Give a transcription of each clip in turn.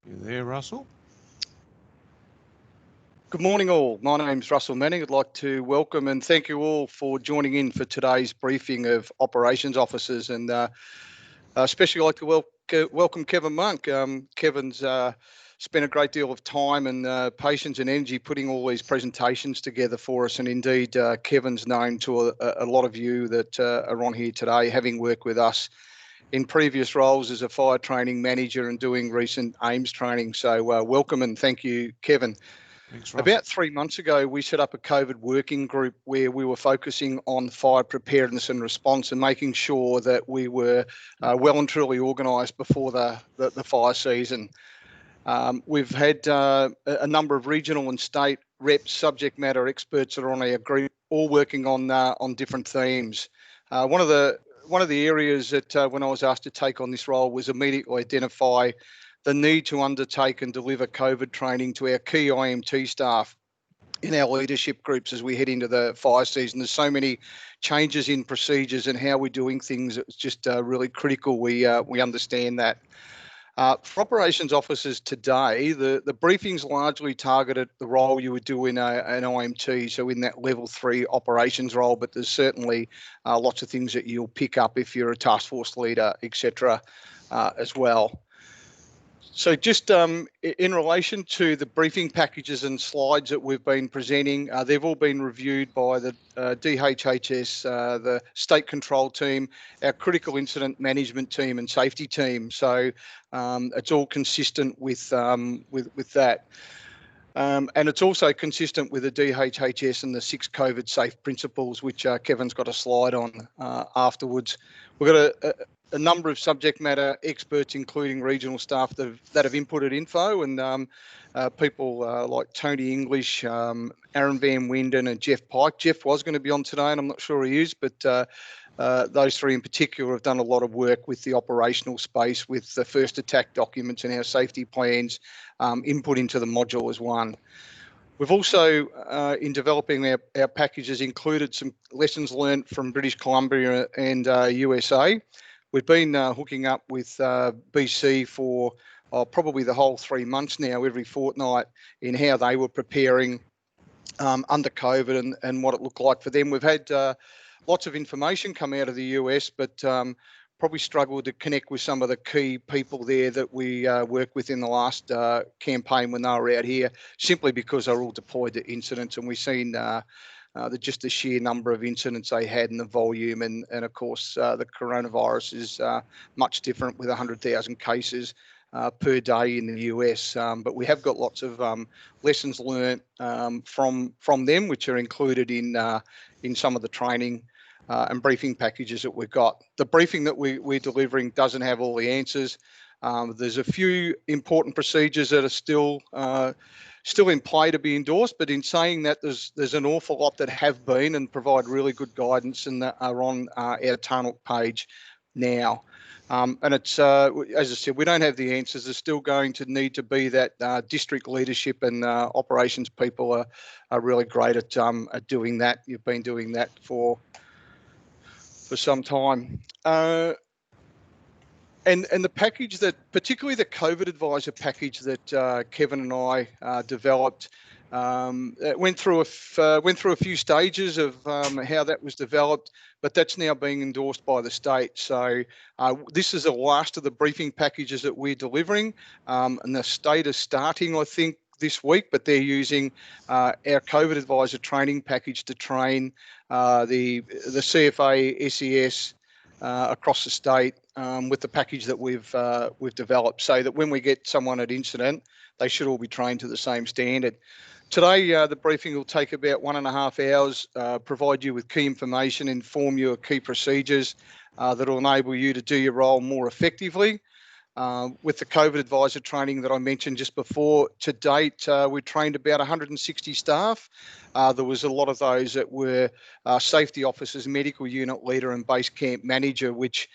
You there, Russell? Good morning all. My name's Russell Manning. I'd like to welcome and thank you all for joining in for today's briefing of operations officers, and especially like to welcome Kevin Monk. Kevin's spent a great deal of time and patience and energy putting all these presentations together for us, and indeed Kevin's known to a lot of you that are on here today, having worked with us in previous roles as a fire training manager and doing recent AIMS training. So welcome and thank you, Kevin. Thanks, Russell. About 3 months ago, we set up a COVID working group where we were focusing on fire preparedness and response and making sure that we were well and truly organised before the fire season. We've had a number of regional and state reps, subject matter experts that are on our group, all working on different themes. One of the areas that when I was asked to take on this role was immediately identify the need to undertake and deliver COVID training to our key IMT staff in our leadership groups as we head into the fire season. There's so many changes in procedures and how we're doing things. It's just really critical we understand that. For operations officers today, the briefing's largely targeted the role you would do in an IMT, so in that level 3 operations role, but there's certainly lots of things that you'll pick up if you're a task force leader, etc. As well. So just in relation to the briefing packages and slides that we've been presenting, they've all been reviewed by the DHHS, the state control team, our critical incident management team and safety team. So it's all consistent with that. And it's also consistent with the DHHS and the 6 COVID-safe principles, which Kevin's got a slide on afterwards. We've got a number of subject matter experts, including regional staff that have inputted info, and people like Tony English, Aaron Van Winden and Jeff Pike. Jeff was going to be on today and I'm not sure he is, but those three in particular have done a lot of work with the operational space with the first attack documents and our safety plans, input into the module as one. We've also, in developing our packages, included some lessons learned from British Columbia and USA. We've been hooking up with BC for probably the whole 3 months now, every fortnight, in how they were preparing under COVID and what it looked like for them. We've had lots of information come out of the US, but probably struggled to connect with some of the key people there that we worked with in the last campaign when they were out here, simply because they're all deployed to incidents, and we've seen just the sheer number of incidents they had and the volume, and of course the coronavirus is much different with 100,000 cases per day in the US, but we have got lots of lessons learned from them, which are included in some of the training and briefing packages that we've got. The briefing that we're delivering doesn't have all the answers. There's a few important procedures that are still in play to be endorsed, but in saying that, there's an awful lot that have been and provide really good guidance and that are on our Tarnook page now. And it's, as I said, we don't have the answers. There's still going to need to be that district leadership, and operations people are really great at doing that. You've been doing that for some time. And the package that, particularly the COVID advisor package that Kevin and I developed, went through a few stages of how that was developed, but that's now being endorsed by the state. So this is the last of the briefing packages that we're delivering, and the state is starting, I think, this week, but they're using our COVID advisor training package to train the CFA, SES across the state with the package that we've developed, so that when we get someone at incident, they should all be trained to the same standard. Today, the briefing will take about 1.5 hours, provide you with key information, inform you of key procedures that will enable you to do your role more effectively. With the COVID advisor training that I mentioned just before, to date, we trained about 160 staff. There was a lot of those that were safety officers, medical unit leader and base camp manager, which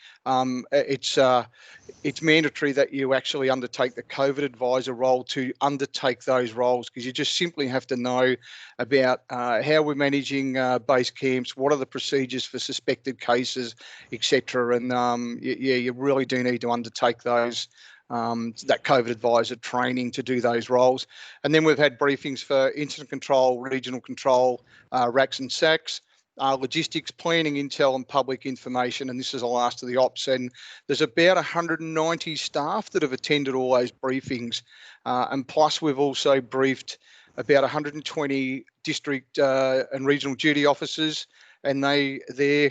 it's mandatory that you actually undertake the COVID advisor role to undertake those roles, because you just simply have to know about how we're managing base camps, what are the procedures for suspected cases, etc. And yeah, you really do need to undertake those that COVID advisor training to do those roles. And then we've had briefings for incident control, regional control, racks and sacks, logistics, planning, intel and public information, and this is the last of the ops. And there's about 190 staff that have attended all those briefings, and plus we've also briefed about 120 district and regional duty officers, and they're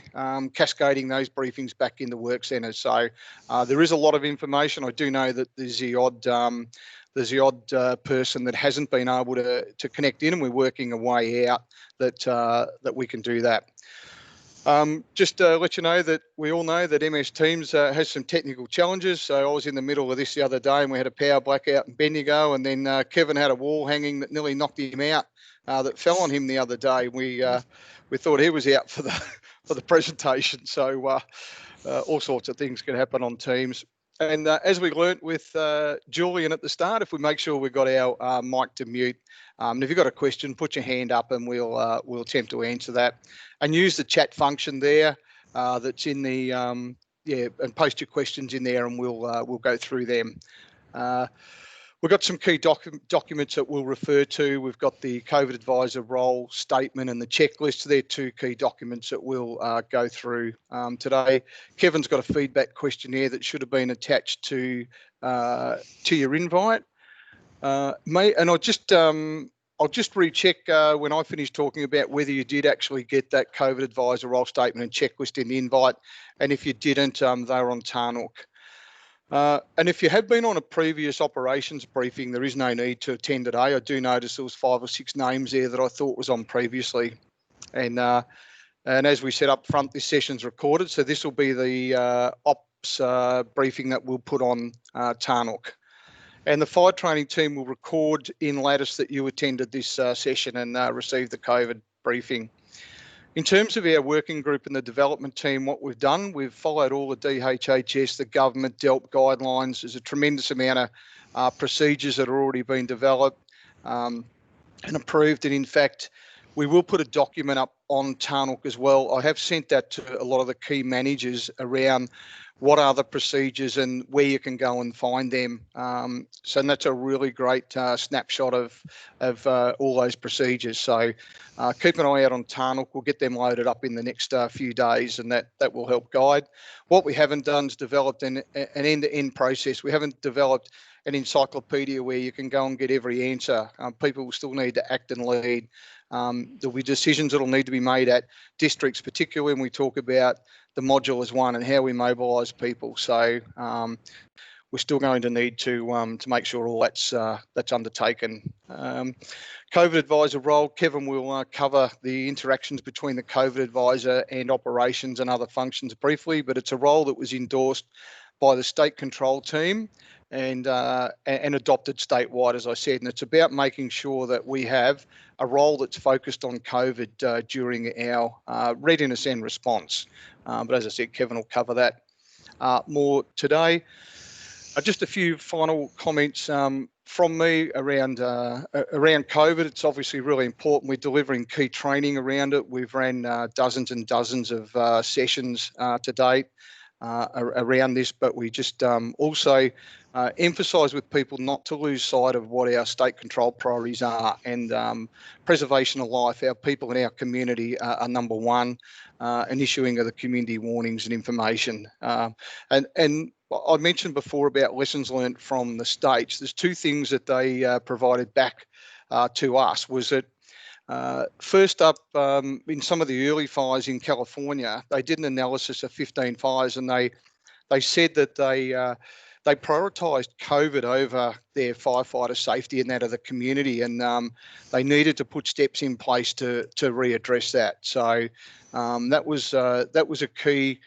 cascading those briefings back in the work centres. So there is a lot of information. I do know that there's the odd person that hasn't been able to connect in, and we're working a way out that we can do that. Just to let you know that we all know that MS Teams has some technical challenges. So I was in the middle of this the other day and we had a power blackout in Bendigo, and then Kevin had a wall hanging that nearly knocked him out, that fell on him the other day. We thought he was out for the presentation. So all sorts of things can happen on Teams. And as we learnt with Julian at the start, if we make sure we've got our mic to mute, and if you've got a question, put your hand up and we'll attempt to answer that. And use the chat function there that's in the and post your questions in there, and we'll go through them. We've got some key documents that we'll refer to. We've got the COVID advisor role statement and the checklist. They're two key documents that we'll go through today. Kevin's got a feedback questionnaire that should have been attached to your invite. And I'll just recheck when I finish talking about whether you did actually get that COVID advisor role statement and checklist in the invite. And if you didn't, they were on Tarnook. And if you have been on a previous operations briefing, there is no need to attend today. I do notice there was 5 or 6 names there that I thought was on previously. And as we said up front, this session's recorded. So this will be the ops briefing that we'll put on Tarnook. And the fire training team will record in Lattice that you attended this session and received the COVID briefing. In terms of our working group and the development team, what we've done, we've followed all the DHHS, the government DELP guidelines. There's a tremendous amount of procedures that are already being developed and approved. And in fact, we will put a document up on Tarnook as well. I have sent that to a lot of the key managers around what are the procedures and where you can go and find them. So that's a really great snapshot of all those procedures. So keep an eye out on Tarnook. We'll get them loaded up in the next few days, and that will help guide. What we haven't done is developed an end-to-end process. We haven't developed an encyclopedia where you can go and get every answer. People will still need to act and lead. There'll be decisions that'll need to be made at districts, particularly when we talk about the module as one and how we mobilise people. So we're still going to need to make sure all that's undertaken. COVID advisor role, Kevin will cover the interactions between the COVID advisor and operations and other functions briefly, but it's a role that was endorsed by the state control team and adopted statewide, as I said, and it's about making sure that we have a role that's focused on COVID during our readiness and response. But as I said, Kevin will cover that more today. Just a few final comments from me around COVID. It's obviously really important. We're delivering key training around it. We've ran dozens and dozens of sessions to date around this, but we just also emphasise with people not to lose sight of what our state control priorities are, and preservation of life. Our people in our community are number one, and issuing of the community warnings and information. And I mentioned before about lessons learned from the states. There's 2 things that they provided back to us. Was that first up, in some of the early fires in California, they did an analysis of 15 fires, and they said that they prioritised COVID over their firefighter safety and that of the community, and they needed to put steps in place to readdress that. So that was a key.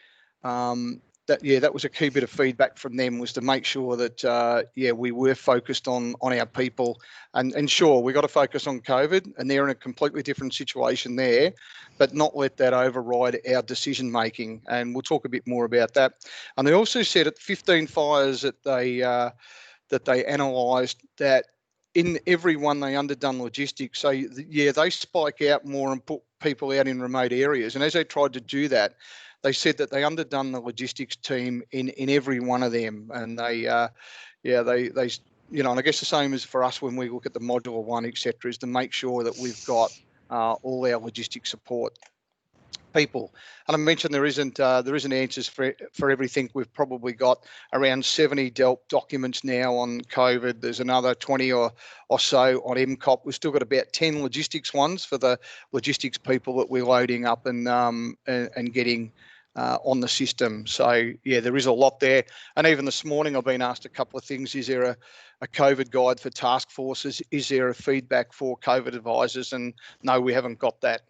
That was a key bit of feedback from them, was to make sure that we were focused on our people, and sure, we got to focus on COVID, and they're in a completely different situation there, but not let that override our decision making, and we'll talk a bit more about that. And they also said at 15 fires that they analysed, that in every one they underdone logistics. So they spike out more and put people out in remote areas, and as they tried to do that, they said that they underdone the logistics team in every one of them, and they yeah, they you know, and I guess the same as for us when we look at the modular one, etc., is to make sure that we've got all our logistic support people. And I mentioned there isn't answers for everything. We've probably got around 70 documents now on COVID. There's another 20 or so on MCOP. We've still got about 10 logistics ones for the logistics people that we're loading up and getting on the system. So yeah, there is a lot there. And even this morning, I've been asked a couple of things. Is there a COVID guide for task forces? Is there a feedback for COVID advisors? And no, we haven't got that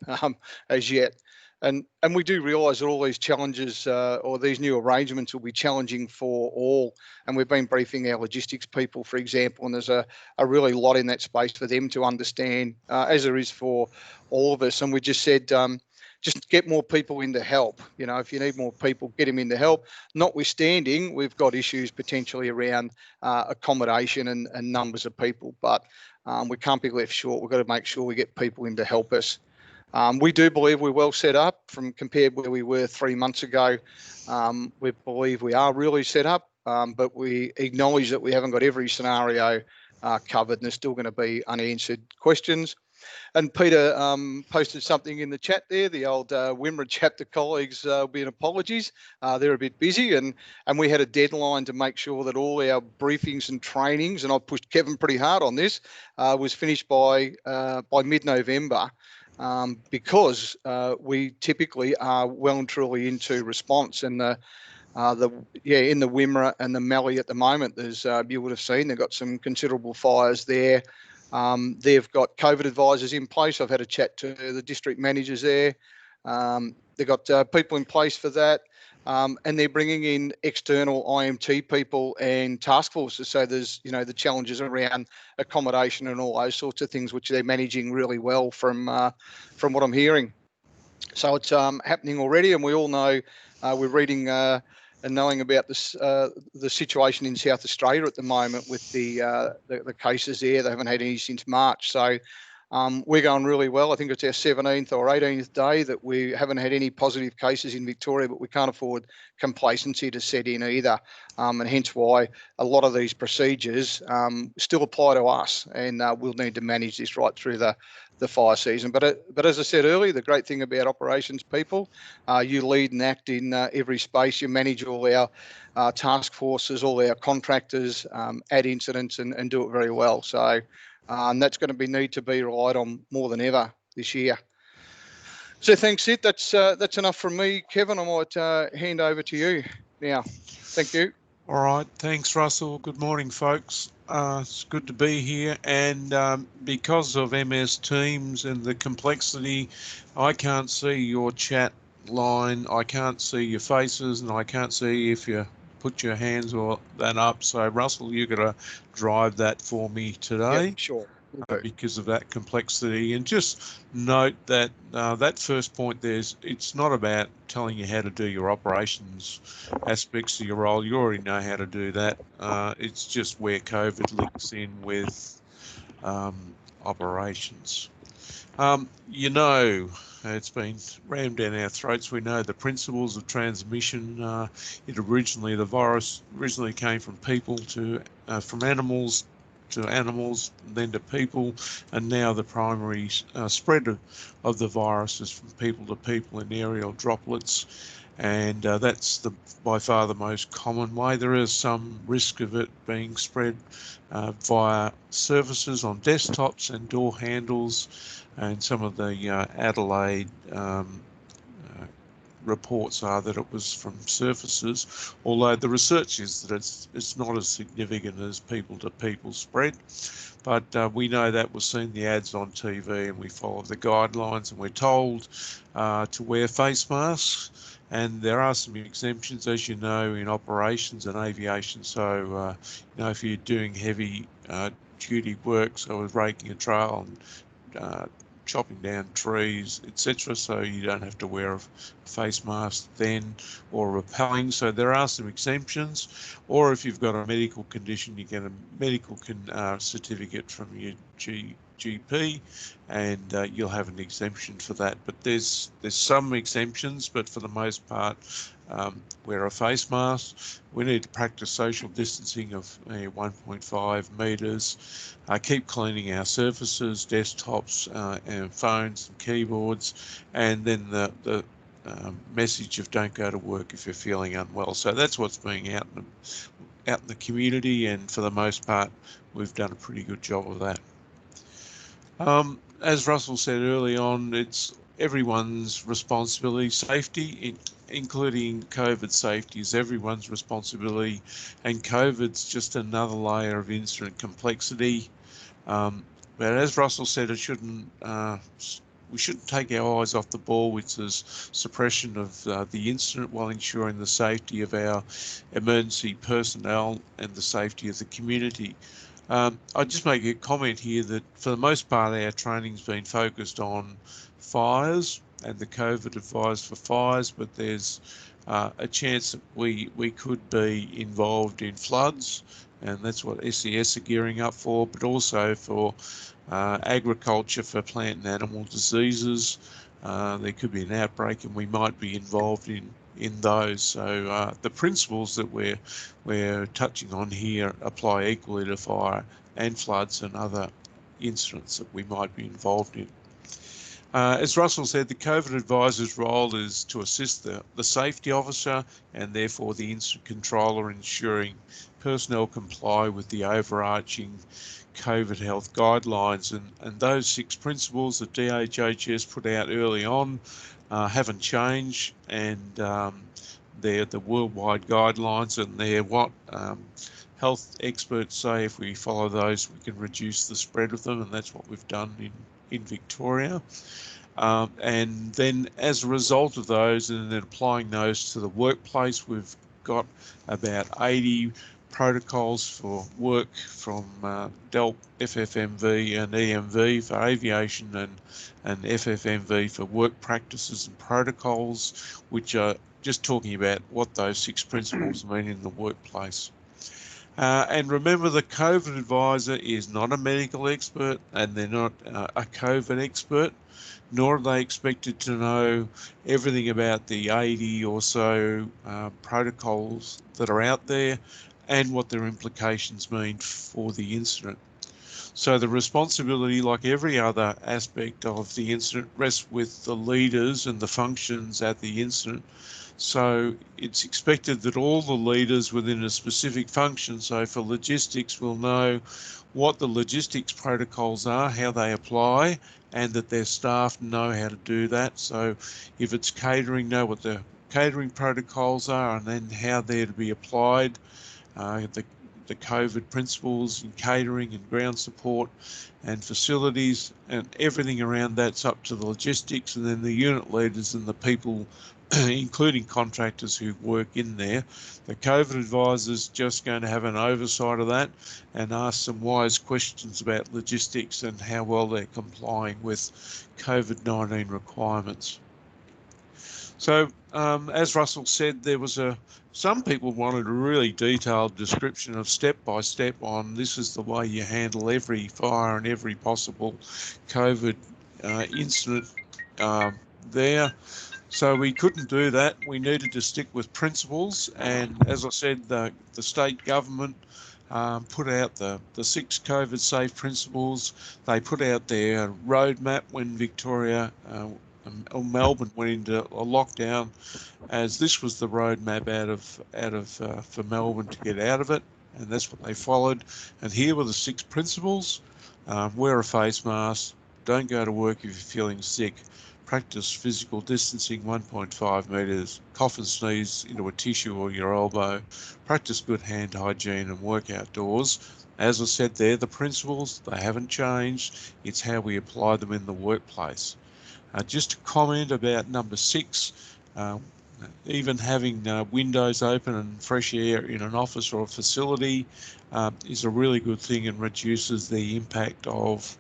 as yet. And we do realise that all these challenges or these new arrangements will be challenging for all. And we've been briefing our logistics people, for example, and there's a really lot in that space for them to understand, as there is for all of us. And we just said, just get more people into help. You know, if you need more people, get them into help. Notwithstanding, we've got issues potentially around accommodation and numbers of people, but we can't be left short. We've got to make sure we get people in to help us. We do believe we're well set up from compared where we were 3 months ago. We believe we are really set up, but we acknowledge that we haven't got every scenario covered, and there's still going to be unanswered questions. And Peter posted something in the chat there. The old Wimmera chapter colleagues being apologies. They're a bit busy, and we had a deadline to make sure that all our briefings and trainings, and I pushed Kevin pretty hard on this, was finished by mid-November. Because we typically are well and truly into response, and in the Wimmera and the Mallee at the moment, there's you would have seen they've got some considerable fires there. They've got COVID advisors in place. I've had a chat to the district managers there. They've got people in place for that. And they're bringing in external IMT people and task forces. So there's, you know, the challenges around accommodation and all those sorts of things, which they're managing really well from what I'm hearing. So it's happening already, and we all know we're reading and knowing about this the situation in South Australia at the moment with the cases there. They haven't had any since March. So we're going really well. I think it's our 17th or 18th day that we haven't had any positive cases in Victoria, but we can't afford complacency to set in either. And hence why a lot of these procedures still apply to us, and we'll need to manage this right through the fire season. But as I said earlier, the great thing about operations people, you lead and act in every space. You manage all our task forces, all our contractors, add incidents and do it very well. So that's going to need to be relied on more than ever this year. So thanks, Sid. That's enough from me. Kevin, I might hand over to you now. Thank you. All right. Thanks, Russell. Good morning, folks. It's good to be here. And because of MS Teams and the complexity, I can't see your chat line. I can't see your faces, and I can't see if you put your hands or that up. So, Russell, you're going to drive that for me today. Yep, sure. Because of that complexity. And just note that that first point it's not about telling you how to do your operations aspects of your role. You already know how to do that. It's just where COVID links in with operations. You know, it's been rammed down our throats. We know the principles of transmission. The virus originally came from people from animals to animals, then to people, and now the primary spread of the virus is from people to people in aerial droplets, and that's by far the most common way. There is some risk of it being spread via surfaces on desktops and door handles, and some of the Adelaide reports are that it was from surfaces, although the research is that it's not as significant as people-to-people spread. But we know that we've seen the ads on TV, and we follow the guidelines, and we're told to wear face masks. And there are some exemptions, as you know, in operations and aviation. So, you know, if you're doing heavy duty work, so with raking a trail and chopping down trees, etc., so you don't have to wear a face mask then, or rappelling. So there are some exemptions. Or if you've got a medical condition, you get a medical certificate from your GP, and you'll have an exemption for that. But there's some exemptions, but for the most part, wear a face mask. We need to practice social distancing of 1.5 metres. Keep cleaning our surfaces, desktops, and phones and keyboards, and then the message of don't go to work if you're feeling unwell. So that's what's being out in the community, and for the most part, we've done a pretty good job of that. As Russell said early on, it's everyone's responsibility. Safety, including COVID safety, is everyone's responsibility, and COVID's just another layer of incident complexity. But as Russell said, we shouldn't take our eyes off the ball, which is suppression of the incident while ensuring the safety of our emergency personnel and the safety of the community. I'd just make a comment here that for the most part our training's been focused on fires and the COVID advice for fires, but there's a chance that we could be involved in floods, and that's what SES are gearing up for, but also for agriculture, for plant and animal diseases. There could be an outbreak and we might be involved in those. So the principles that we're touching on here apply equally to fire and floods and other incidents that we might be involved in. As Russell said, the COVID advisor's role is to assist the safety officer and therefore the incident controller, ensuring personnel comply with the overarching COVID health guidelines, and those 6 principles that DHHS put out early on haven't changed, and they're the worldwide guidelines, and they're what health experts say if we follow those we can reduce the spread of them, and that's what we've done in Victoria. And then as a result of those and then applying those to the workplace, we've got about 80 protocols for work from DELP, FFMV and EMV for aviation, and FFMV for work practices and protocols, which are just talking about what those 6 principles mean in the workplace. And remember, the COVID advisor is not a medical expert, and they're not a COVID expert, nor are they expected to know everything about the 80 or so protocols that are out there and what their implications mean for the incident. So the responsibility, like every other aspect of the incident, rests with the leaders and the functions at the incident. So it's expected that all the leaders within a specific function, so for logistics, will know what the logistics protocols are, how they apply, and that their staff know how to do that. So if it's catering, know what the catering protocols are and then how they're to be applied. The COVID principles in catering and ground support and facilities, and everything around that's up to the logistics, and then the unit leaders and the people including contractors who work in there. The COVID advisor's just going to have an oversight of that and ask some wise questions about logistics and how well they're complying with COVID-19 requirements. So as Russell said, there was some people wanted a really detailed description of step-by-step on this is the way you handle every fire and every possible COVID incident there. So we couldn't do that. We needed to stick with principles, and as I said, the state government put out the 6 COVIDSafe principles. They put out their roadmap when Victoria or Melbourne went into a lockdown, as this was the roadmap for Melbourne to get out of it, and that's what they followed. And here were the 6 principles: wear a face mask, don't go to work if you're feeling sick, practice physical distancing 1.5 metres, cough and sneeze into a tissue or your elbow, practice good hand hygiene and work outdoors. As I said, they're the principles, they haven't changed, it's how we apply them in the workplace. Just to comment about number 6, even having windows open and fresh air in an office or a facility is a really good thing and reduces the impact of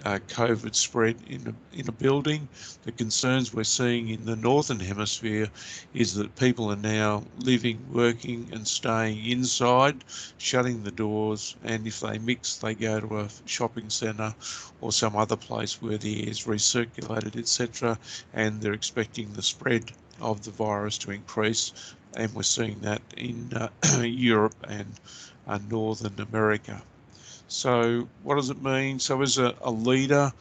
COVID spread in a building. The concerns we're seeing in the Northern Hemisphere is that people are now living, working and staying inside, shutting the doors, and if they mix, they go to a shopping centre or some other place where the air is recirculated, etc., and they're expecting the spread of the virus to increase, and we're seeing that in Europe and Northern America. So what does it mean? So as a leader,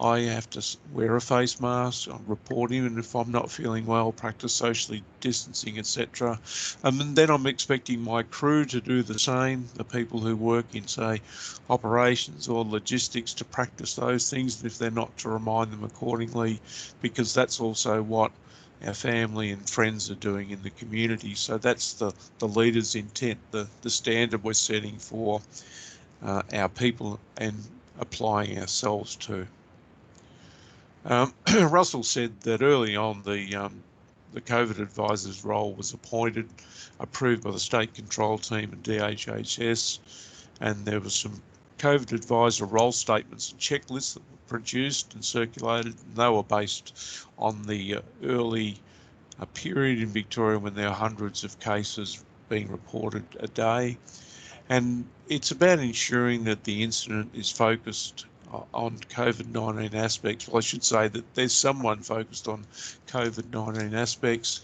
I have to wear a face mask, I report even if I'm not feeling well, practice socially distancing, etc. And then I'm expecting my crew to do the same, the people who work in, say, operations or logistics, to practice those things, and if they're not, to remind them accordingly, because that's also what our family and friends are doing in the community. So that's the leader's intent, the standard we're setting for our people and applying ourselves to. Russell said that early on the COVID advisor's role was appointed, approved by the state control team and DHHS, and there was some COVID advisor role statements and checklists that were produced and circulated, and they were based on the early period in Victoria when there were hundreds of cases being reported a day. And it's about ensuring that the incident is focused on COVID-19 aspects. Well, I should say that there's someone focused on COVID-19 aspects.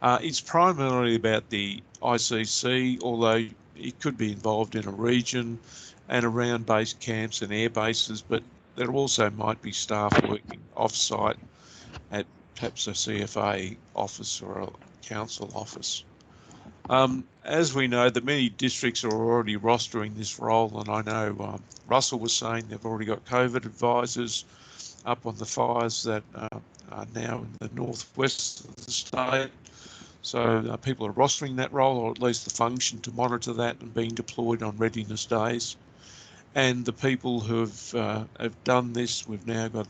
It's primarily about the ICC, although it could be involved in a region and around base camps and air bases, but there also might be staff working off-site at perhaps a CFA office or a council office. As we know, that many districts are already rostering this role, and I know Russell was saying they've already got COVID advisors up on the fires that are now in the northwest of the state. So people are rostering that role, or at least the function to monitor that, and being deployed on readiness days. And the people who have done this, we've now got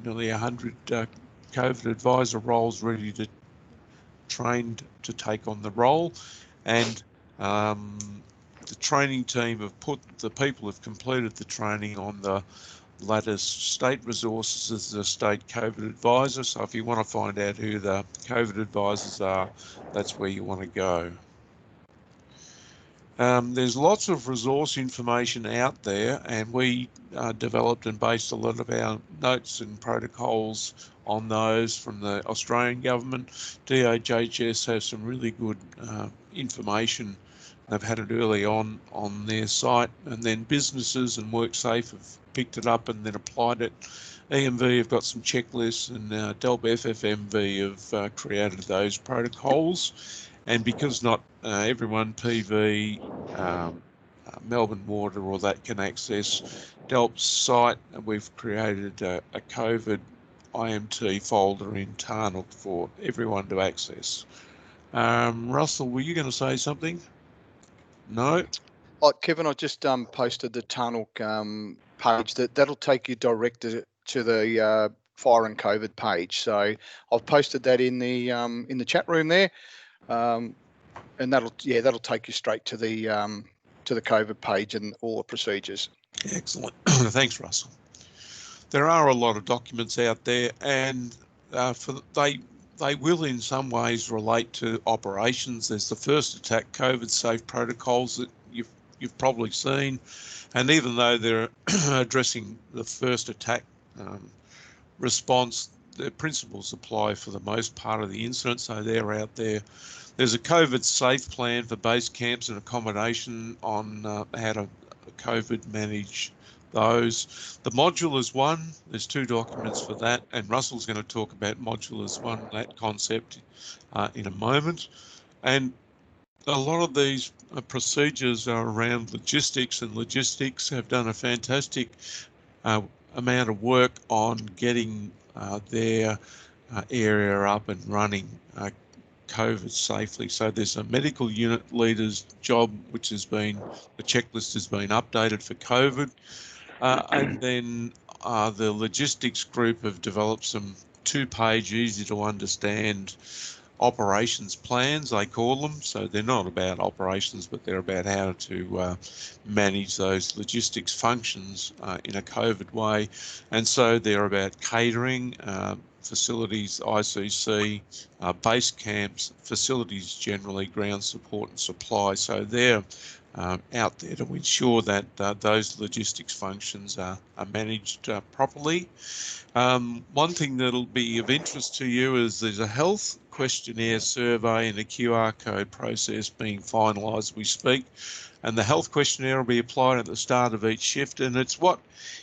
nearly 100 COVID advisor roles ready to trained to take on the role, and the training team the people have completed the training on the latest state resources as the state COVID advisor. So if you want to find out who the COVID advisors are, that's where you want to go. There's lots of resource information out there, and we developed and based a lot of our notes and protocols on those from the Australian government. DHHS has some really good information. They've had it early on their site, and then businesses and WorkSafe have picked it up and then applied it. EMV have got some checklists, and DELP FFMV have created those protocols. And because not everyone, PV, Melbourne Water, or that can access DELP's site, and we've created a COVID IMT folder in Tarnook for everyone to access. Russell, were you going to say something? No? Oh, Kevin, I just posted the Tarnook page. That'll take you direct to the fire and COVID page. So I've posted that in the chat room there, and that'll take you straight to the COVID page and all the procedures. Excellent. Thanks, Russell. There are a lot of documents out there, and they will in some ways relate to operations. There's the first attack COVIDSafe protocols that you've probably seen, and even though they're addressing the first attack response, the principles apply for the most part of the incident, so they're out there. There's a COVIDSafe plan for base camps and accommodation on how to COVID manage those. The modulars one, there's 2 documents for that, and Russell's going to talk about modulars one, that concept, in a moment. And a lot of these procedures are around logistics, and logistics have done a fantastic amount of work on getting their area up and running COVID safely. So there's a medical unit leader's job, which has been, the checklist has been updated for COVID. And then the logistics group have developed some 2-page, easy to understand operations plans, they call them. So they're not about operations, but they're about how to manage those logistics functions in a COVID way. And so they're about catering, facilities, ICC, base camps, facilities generally, ground support and supply. So they're out there to ensure that those logistics functions are managed properly. One thing that'll be of interest to you is there's a health questionnaire survey and a QR code process being finalised as we speak. And the health questionnaire will be applied at the start of each shift. And it's what,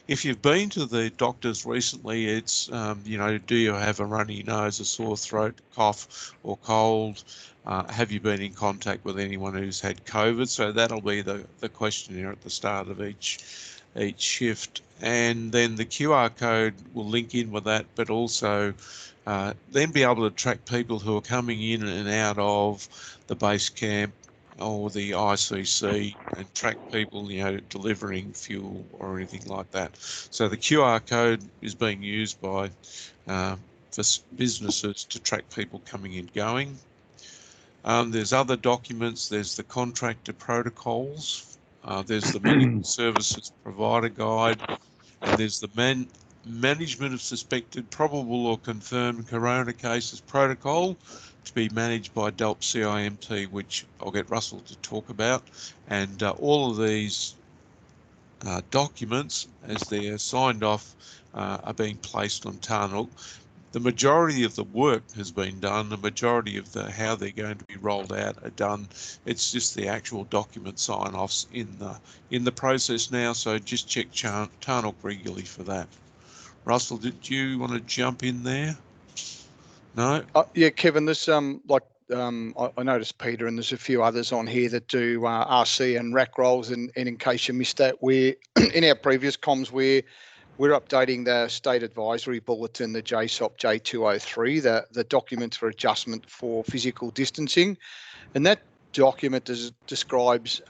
if you've been to the doctors recently, it's, you know, do you have a runny nose, a sore throat, cough or cold? Have you been in contact with anyone who's had COVID? So that'll be the questionnaire at the start of each shift. And then the QR code will link in with that, but also then be able to track people who are coming in and out of the base camp or the ICC and track people, you know, delivering fuel or anything like that. So the QR code is being used by for businesses to track people coming and going. There's other documents. There's the contractor protocols. There's the medical services provider guide, and there's the management of suspected, probable or confirmed corona cases protocol to be managed by COVIDSafe IMT, which I'll get Russell to talk about. And all of these documents, as they're signed off, are being placed on Tarnook. The majority of the work has been done. The majority of how they're going to be rolled out are done. It's just the actual document sign-offs in the process now. So just check Tarnook regularly for that. Russell, did you want to jump in there? No? Yeah, Kevin, there's I noticed Peter and there's a few others on here that do RC and rack rolls, and in case you missed that, we're in our previous comms we're updating the state advisory bulletin, the JSOP J203, the documents for adjustment for physical distancing, and that document describes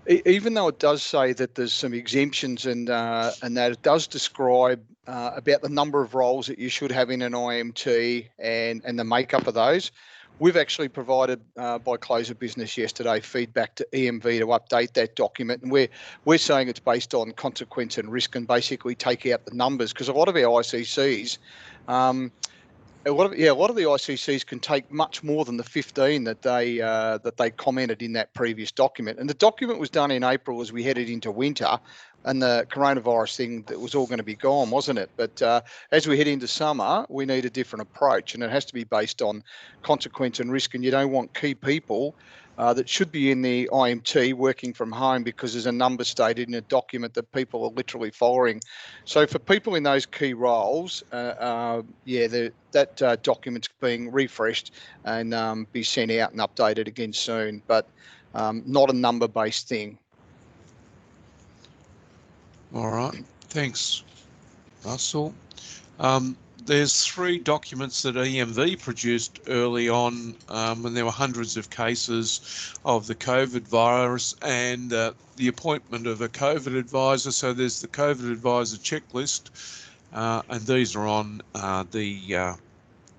even though it does say that there's some exemptions and that it does describe about the number of roles that you should have in an IMT and the makeup of those. We've actually provided by close of business yesterday feedback to EMV to update that document, and we're saying it's based on consequence and risk, and basically take out the numbers, because a lot of our ICCs. A lot of the ICCs can take much more than the 15 that they commented in that previous document. And the document was done in April as we headed into winter, and the coronavirus thing, that was all going to be gone, wasn't it? But as we head into summer, we need a different approach, and it has to be based on consequence and risk. And you don't want key people that should be in the IMT working from home, because there's a number stated in a document that people are literally following. So for people in those key roles, that document's being refreshed and be sent out and updated again soon, but not a number-based thing. All right, thanks, Russell. There's 3 documents that EMV produced early on when there were hundreds of cases of the COVID virus, and the appointment of a COVID advisor. So there's the COVID advisor checklist, and these are on the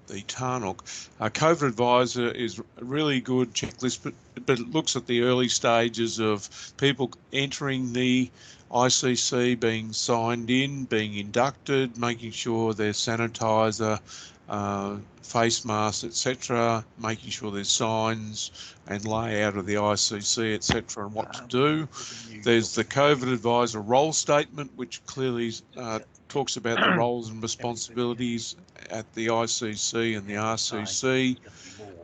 Tarnook. COVID advisor is a really good checklist, but it looks at the early stages of people entering the ICC, being signed in, being inducted, making sure there's sanitizer, face masks, etc., making sure there's signs and layout of the ICC, etc., and what to do. There's the COVID advisor role statement, which clearly talks about the roles and responsibilities at the ICC and the RCC.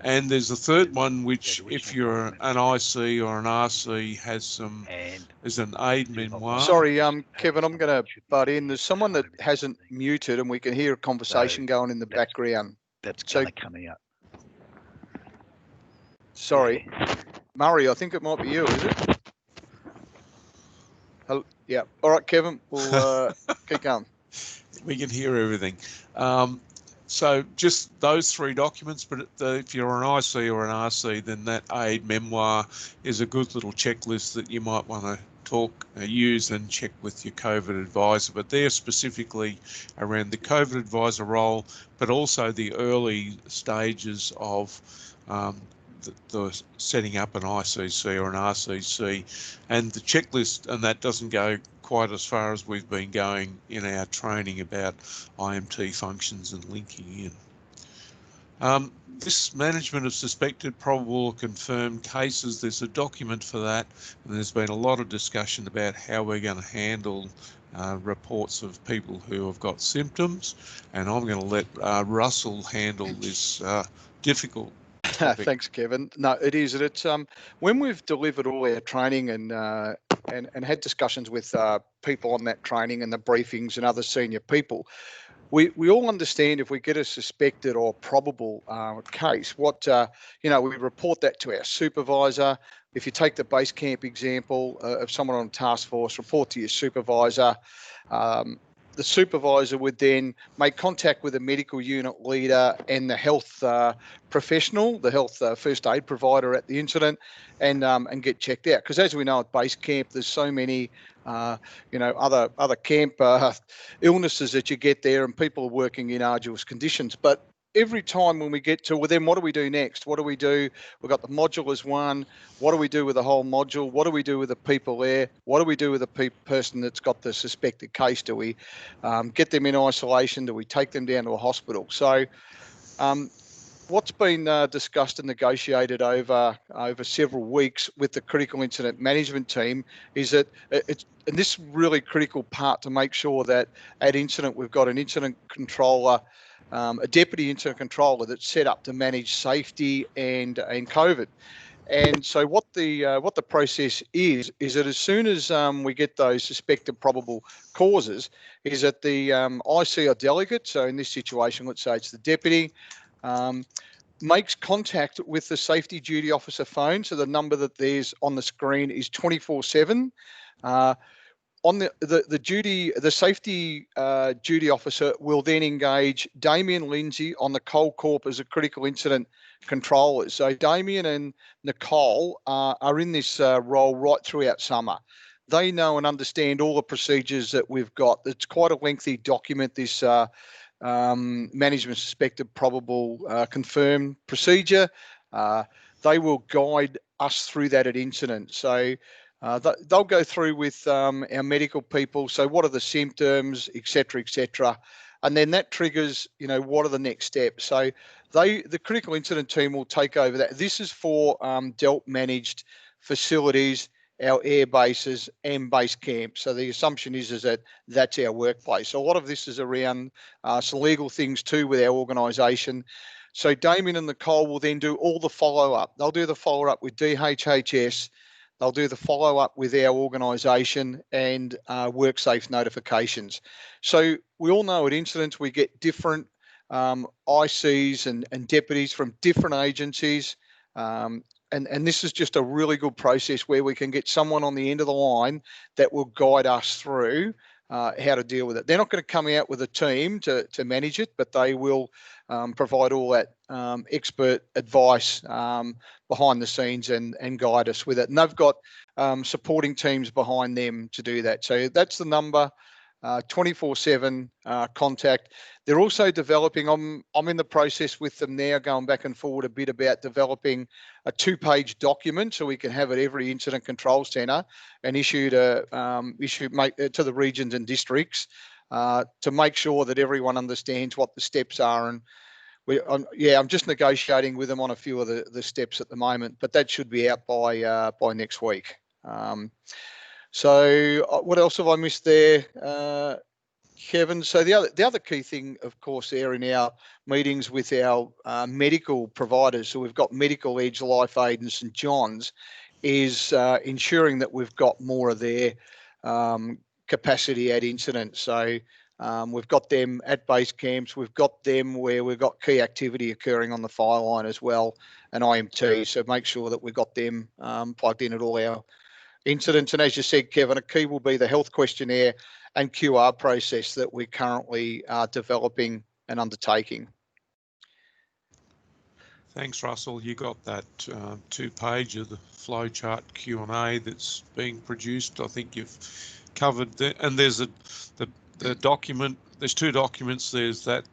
And there's a third one, which if you're an IC or an RC, is an aid memoir. Sorry, Kevin, I'm going to butt in. There's someone that hasn't muted, and we can hear a conversation going in the background. That's going to come out. Sorry, Murray, I think it might be you, is it? Hello? Yeah. All right, Kevin, we'll keep going. We can hear everything. So just those 3 documents, but if you're an IC or an RC, then that aid memoir is a good little checklist that you might want to use and check with your COVID advisor. But they're specifically around the COVID advisor role, but also the early stages of the setting up an ICC or an RCC. And the checklist, and that doesn't go quite as far as we've been going in our training about IMT functions and linking in. This management of suspected, probable or confirmed cases, there's a document for that, and there's been a lot of discussion about how we're going to handle reports of people who have got symptoms, and I'm going to let Russell handle this difficult topic. Thanks, Kevin. No, it is. It's when we've delivered all our training and had discussions with people on that training and the briefings and other senior people, we all understand if we get a suspected or probable case, what we report that to our supervisor. If you take the base camp example of someone on a task force, report to your supervisor. The supervisor would then make contact with the medical unit leader and the health professional, the health first aid provider at the incident, and get checked out. Because as we know at base camp, there's so many other camp illnesses that you get there, and people are working in arduous conditions. But every time when we get to, well, then what do we do next? What do we do? We've got the module as one. What do we do with the whole module? What do we do with the people there? What do we do with the person that's got the suspected case? Do we get them in isolation? Do we take them down to a hospital? So what's been discussed and negotiated over several weeks with the critical incident management team is that and this really critical part to make sure that at incident we've got an incident controller, a deputy incident controller that's set up to manage safety and COVID. And so what the process is that as soon as we get those suspected probable causes, is that the IC or delegate, so in this situation, let's say it's the deputy, makes contact with the safety duty officer phone. So the number that there's on the screen is 24/7. On the safety duty officer will then engage Damien Lindsay on the Cole Corp as a critical incident controller. So Damien and Nicole are in this role right throughout summer. They know and understand all the procedures that we've got. It's quite a lengthy document, this management suspected probable confirmed procedure. They will guide us through that at incident. So they'll go through with our medical people. So what are the symptoms, et cetera, and then that triggers, what are the next steps? So the critical incident team will take over that. This is for DELT managed facilities, our air bases and base camps. So the assumption is that that's our workplace. So a lot of this is around some legal things too with our organisation. So Damien and Nicole will then do all the follow-up. They'll do the follow-up with DHHS. They'll do the follow-up with our organisation and WorkSafe notifications. So we all know at incidents we get different ICs and deputies from different agencies. And this is just a really good process where we can get someone on the end of the line that will guide us through how to deal with it. They're not going to come out with a team to manage it, but they will provide all that expert advice behind the scenes and guide us with it. And they've got supporting teams behind them to do that. So that's the number, 24/7 contact. They're also developing, I'm in the process with them now, going back and forward a bit about developing a 2-page document so we can have at every incident control centre and issue to the regions and districts to make sure that everyone understands what the steps are. And I'm just negotiating with them on a few of the steps at the moment, but that should be out by next week. So what else have I missed there, Kevin? So the other key thing, of course, there in our meetings with our medical providers, so we've got Medical Edge, Life Aid and St John's, is ensuring that we've got more of their capacity at incidents. So we've got them at base camps, we've got them where we've got key activity occurring on the fire line as well, and IMT. So make sure that we've got them plugged in at all our incidents. And as you said, Kevin, a key will be the health questionnaire and QR process that we currently are developing and undertaking. Thanks, Russell. You got that 2-page of the flowchart Q&A that's being produced. I think you've covered that. And there's the document. There's 2 documents. There's that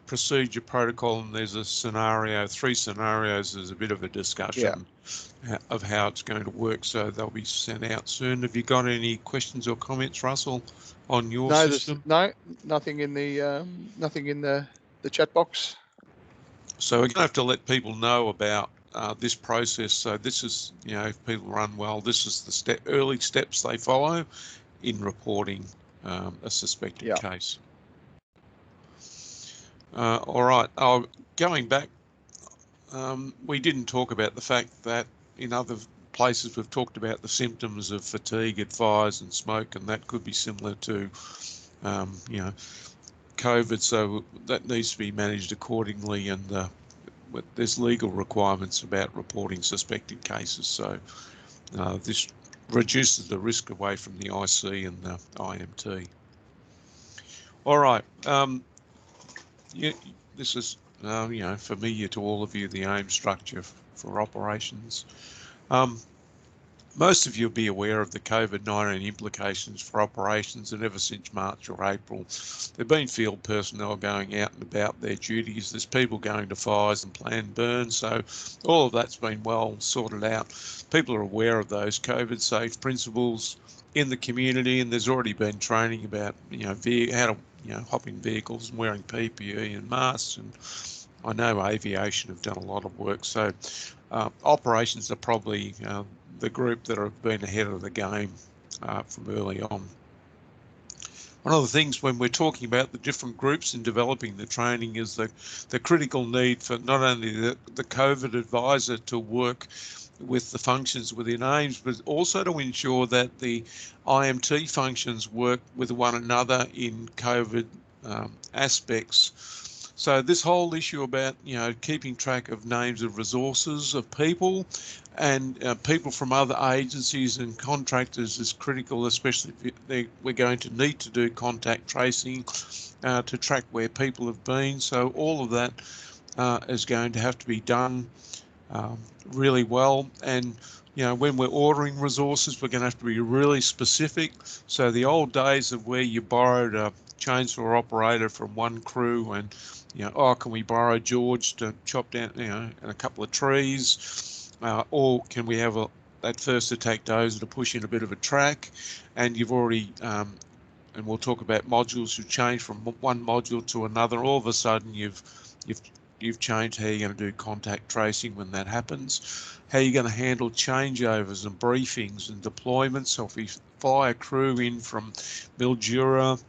procedure protocol, and there's a scenario, 3 scenarios. There's a bit of a discussion of how it's going to work, so they'll be sent out soon. Have you got any questions or comments, Russell, on your system? No, nothing in the chat box. So we're going to have to let people know about this process. So this is, if people run well, this is the early steps they follow in reporting a suspected Yeah. case. All right, going back, we didn't talk about the fact that in other places we've talked about the symptoms of fatigue at fires and smoke, and that could be similar to, you know, COVID, so that needs to be managed accordingly, and there's legal requirements about reporting suspected cases, so this reduces the risk away from the IC and the IMT. All right, yeah, this is you know, familiar to all of you, the AIM structure for operations. Most of you will be aware of the COVID-19 implications for operations, and ever since March or April, there have been field personnel going out and about their duties. There's people going to fires and planned burns, so all of that's been well sorted out. People are aware of those COVID-safe principles in the community, and there's already been training about, you know, how to, you know, hop in vehicles and wearing PPE and masks, and I know aviation have done a lot of work, so operations are probably the group that have been ahead of the game from early on. One of the things when we're talking about the different groups in developing the training is the critical need for not only the COVID advisor to work with the functions within AIMS, but also to ensure that the IMT functions work with one another in COVID aspects. So this whole issue about, you know, keeping track of names of resources of people and people from other agencies and contractors is critical, especially if we're going to need to do contact tracing to track where people have been. So all of that is going to have to be done really well. And, you know, when we're ordering resources, we're going to have to be really specific. So the old days of where you borrowed a chainsaw operator from one crew and, you know, oh, can we borrow George to chop down, you know, a couple of trees, or can we have that first attack dozer to push in a bit of a track? And you've already, and we'll talk about modules, you change from one module to another. All of a sudden, you've changed how you're going to do contact tracing when that happens, how you're going to handle changeovers and briefings and deployments. So if we fly a crew in from Mildura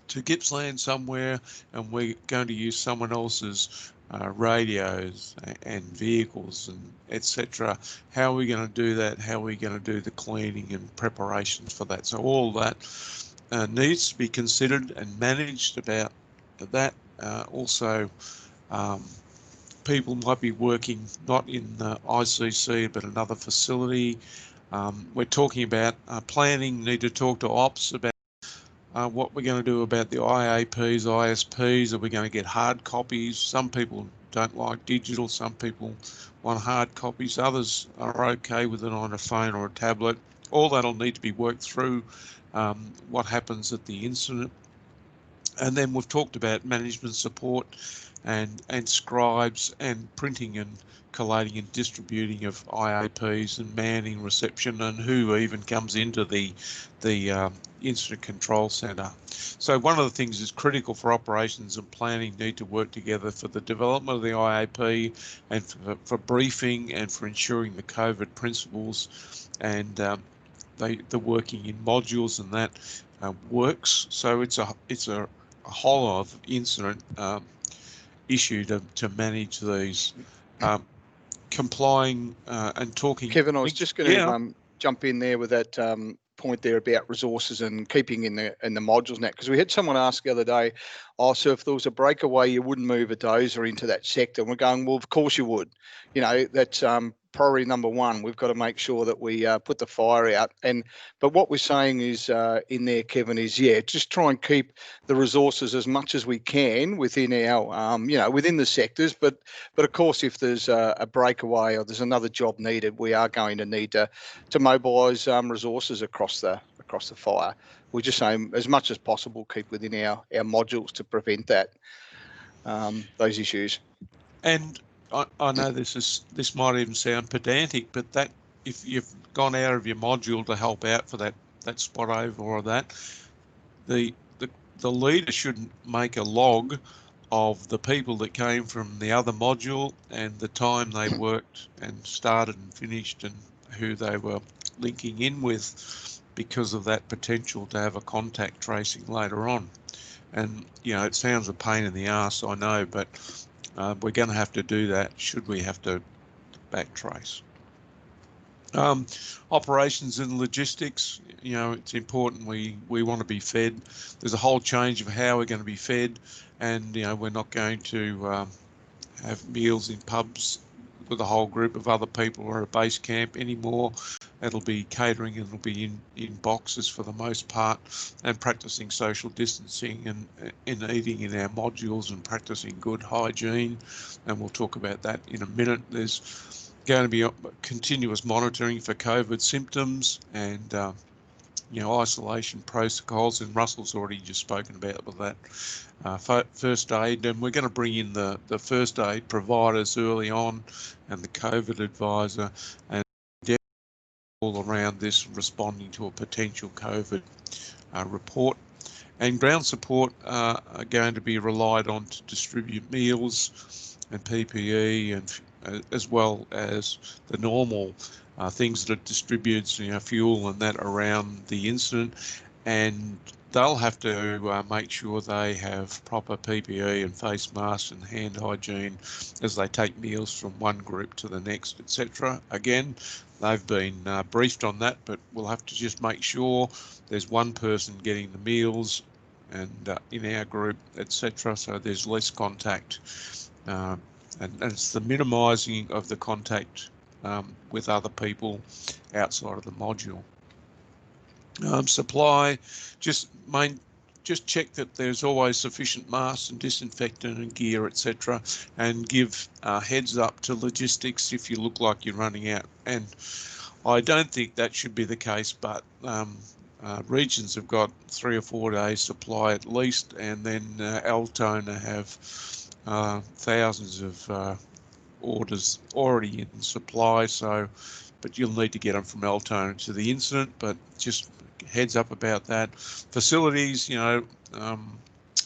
to Gippsland somewhere and we're going to use someone else's radios and vehicles and etc., how are we going to do that? How are we going to do the cleaning and preparations for that? So all that needs to be considered and managed about that. Also, people might be working not in ICC but another facility. We're talking about planning, need to talk to ops about what we're going to do about the IAPs, ISPs. Are we going to get hard copies? Some people don't like digital, some people want hard copies, others are okay with it on a phone or a tablet. All that'll need to be worked through what happens at the incident. And then we've talked about management support and scribes and printing and collating and distributing of IAPs and manning reception and who even comes into the incident control centre. So one of the things is critical for operations and planning need to work together for the development of the IAP and for briefing and for ensuring the COVID principles and the working in modules and that works. So it's a whole of incident issue to manage these, complying and talking. Kevin, I was just going to jump in there with that point there about resources and keeping in the modules net, because we had someone ask the other day, oh, so if there was a breakaway, you wouldn't move a dozer into that sector. And we're going, well, of course you would. You know, that's priority number one. We've got to make sure that we put the fire out. But what we're saying is in there, Kevin, is just try and keep the resources as much as we can within our, within the sectors. But of course, if there's a breakaway or there's another job needed, we are going to need to mobilise resources across the fire. We're just saying as much as possible, keep within our modules to prevent that those issues. And I know this might even sound pedantic, but that if you've gone out of your module to help out for that spot over or that, the leader shouldn't make a log of the people that came from the other module and the time they worked and started and finished and who they were linking in with because of that potential to have a contact tracing later on. And, you know, it sounds a pain in the arse, I know, but we're going to have to do that should we have to backtrace. Operations and logistics, you know, it's important. We want to be fed. There's a whole change of how we're going to be fed, and, you know, we're not going to have meals in pubs with a whole group of other people or a base camp anymore. It'll be catering, and it'll be in boxes for the most part, and practicing social distancing and in eating in our modules and practicing good hygiene. And we'll talk about that in a minute. There's going to be continuous monitoring for COVID symptoms and you know, isolation protocols, and Russell's already just spoken about with that. First aid, and we're going to bring in the first aid providers early on, and the COVID advisor, and all around this responding to a potential COVID report. And ground support are going to be relied on to distribute meals and PPE, and as well as the normal things that are distributed, you know, fuel and that around the incident. And they'll have to make sure they have proper PPE and face masks and hand hygiene as they take meals from one group to the next, etc. Again, they've been briefed on that, but we'll have to just make sure there's one person getting the meals and in our group, etc. So there's less contact, and it's the minimising of the contact with other people outside of the module. Supply, just check that there's always sufficient masks and disinfectant and gear, etc., and give heads up to logistics if you look like you're running out. And I don't think that should be the case, but regions have got 3 or 4 days supply at least, and then Altona have thousands of orders already in supply. So, but you'll need to get them from Altona to the incident, but just heads up about that. Facilities, you know,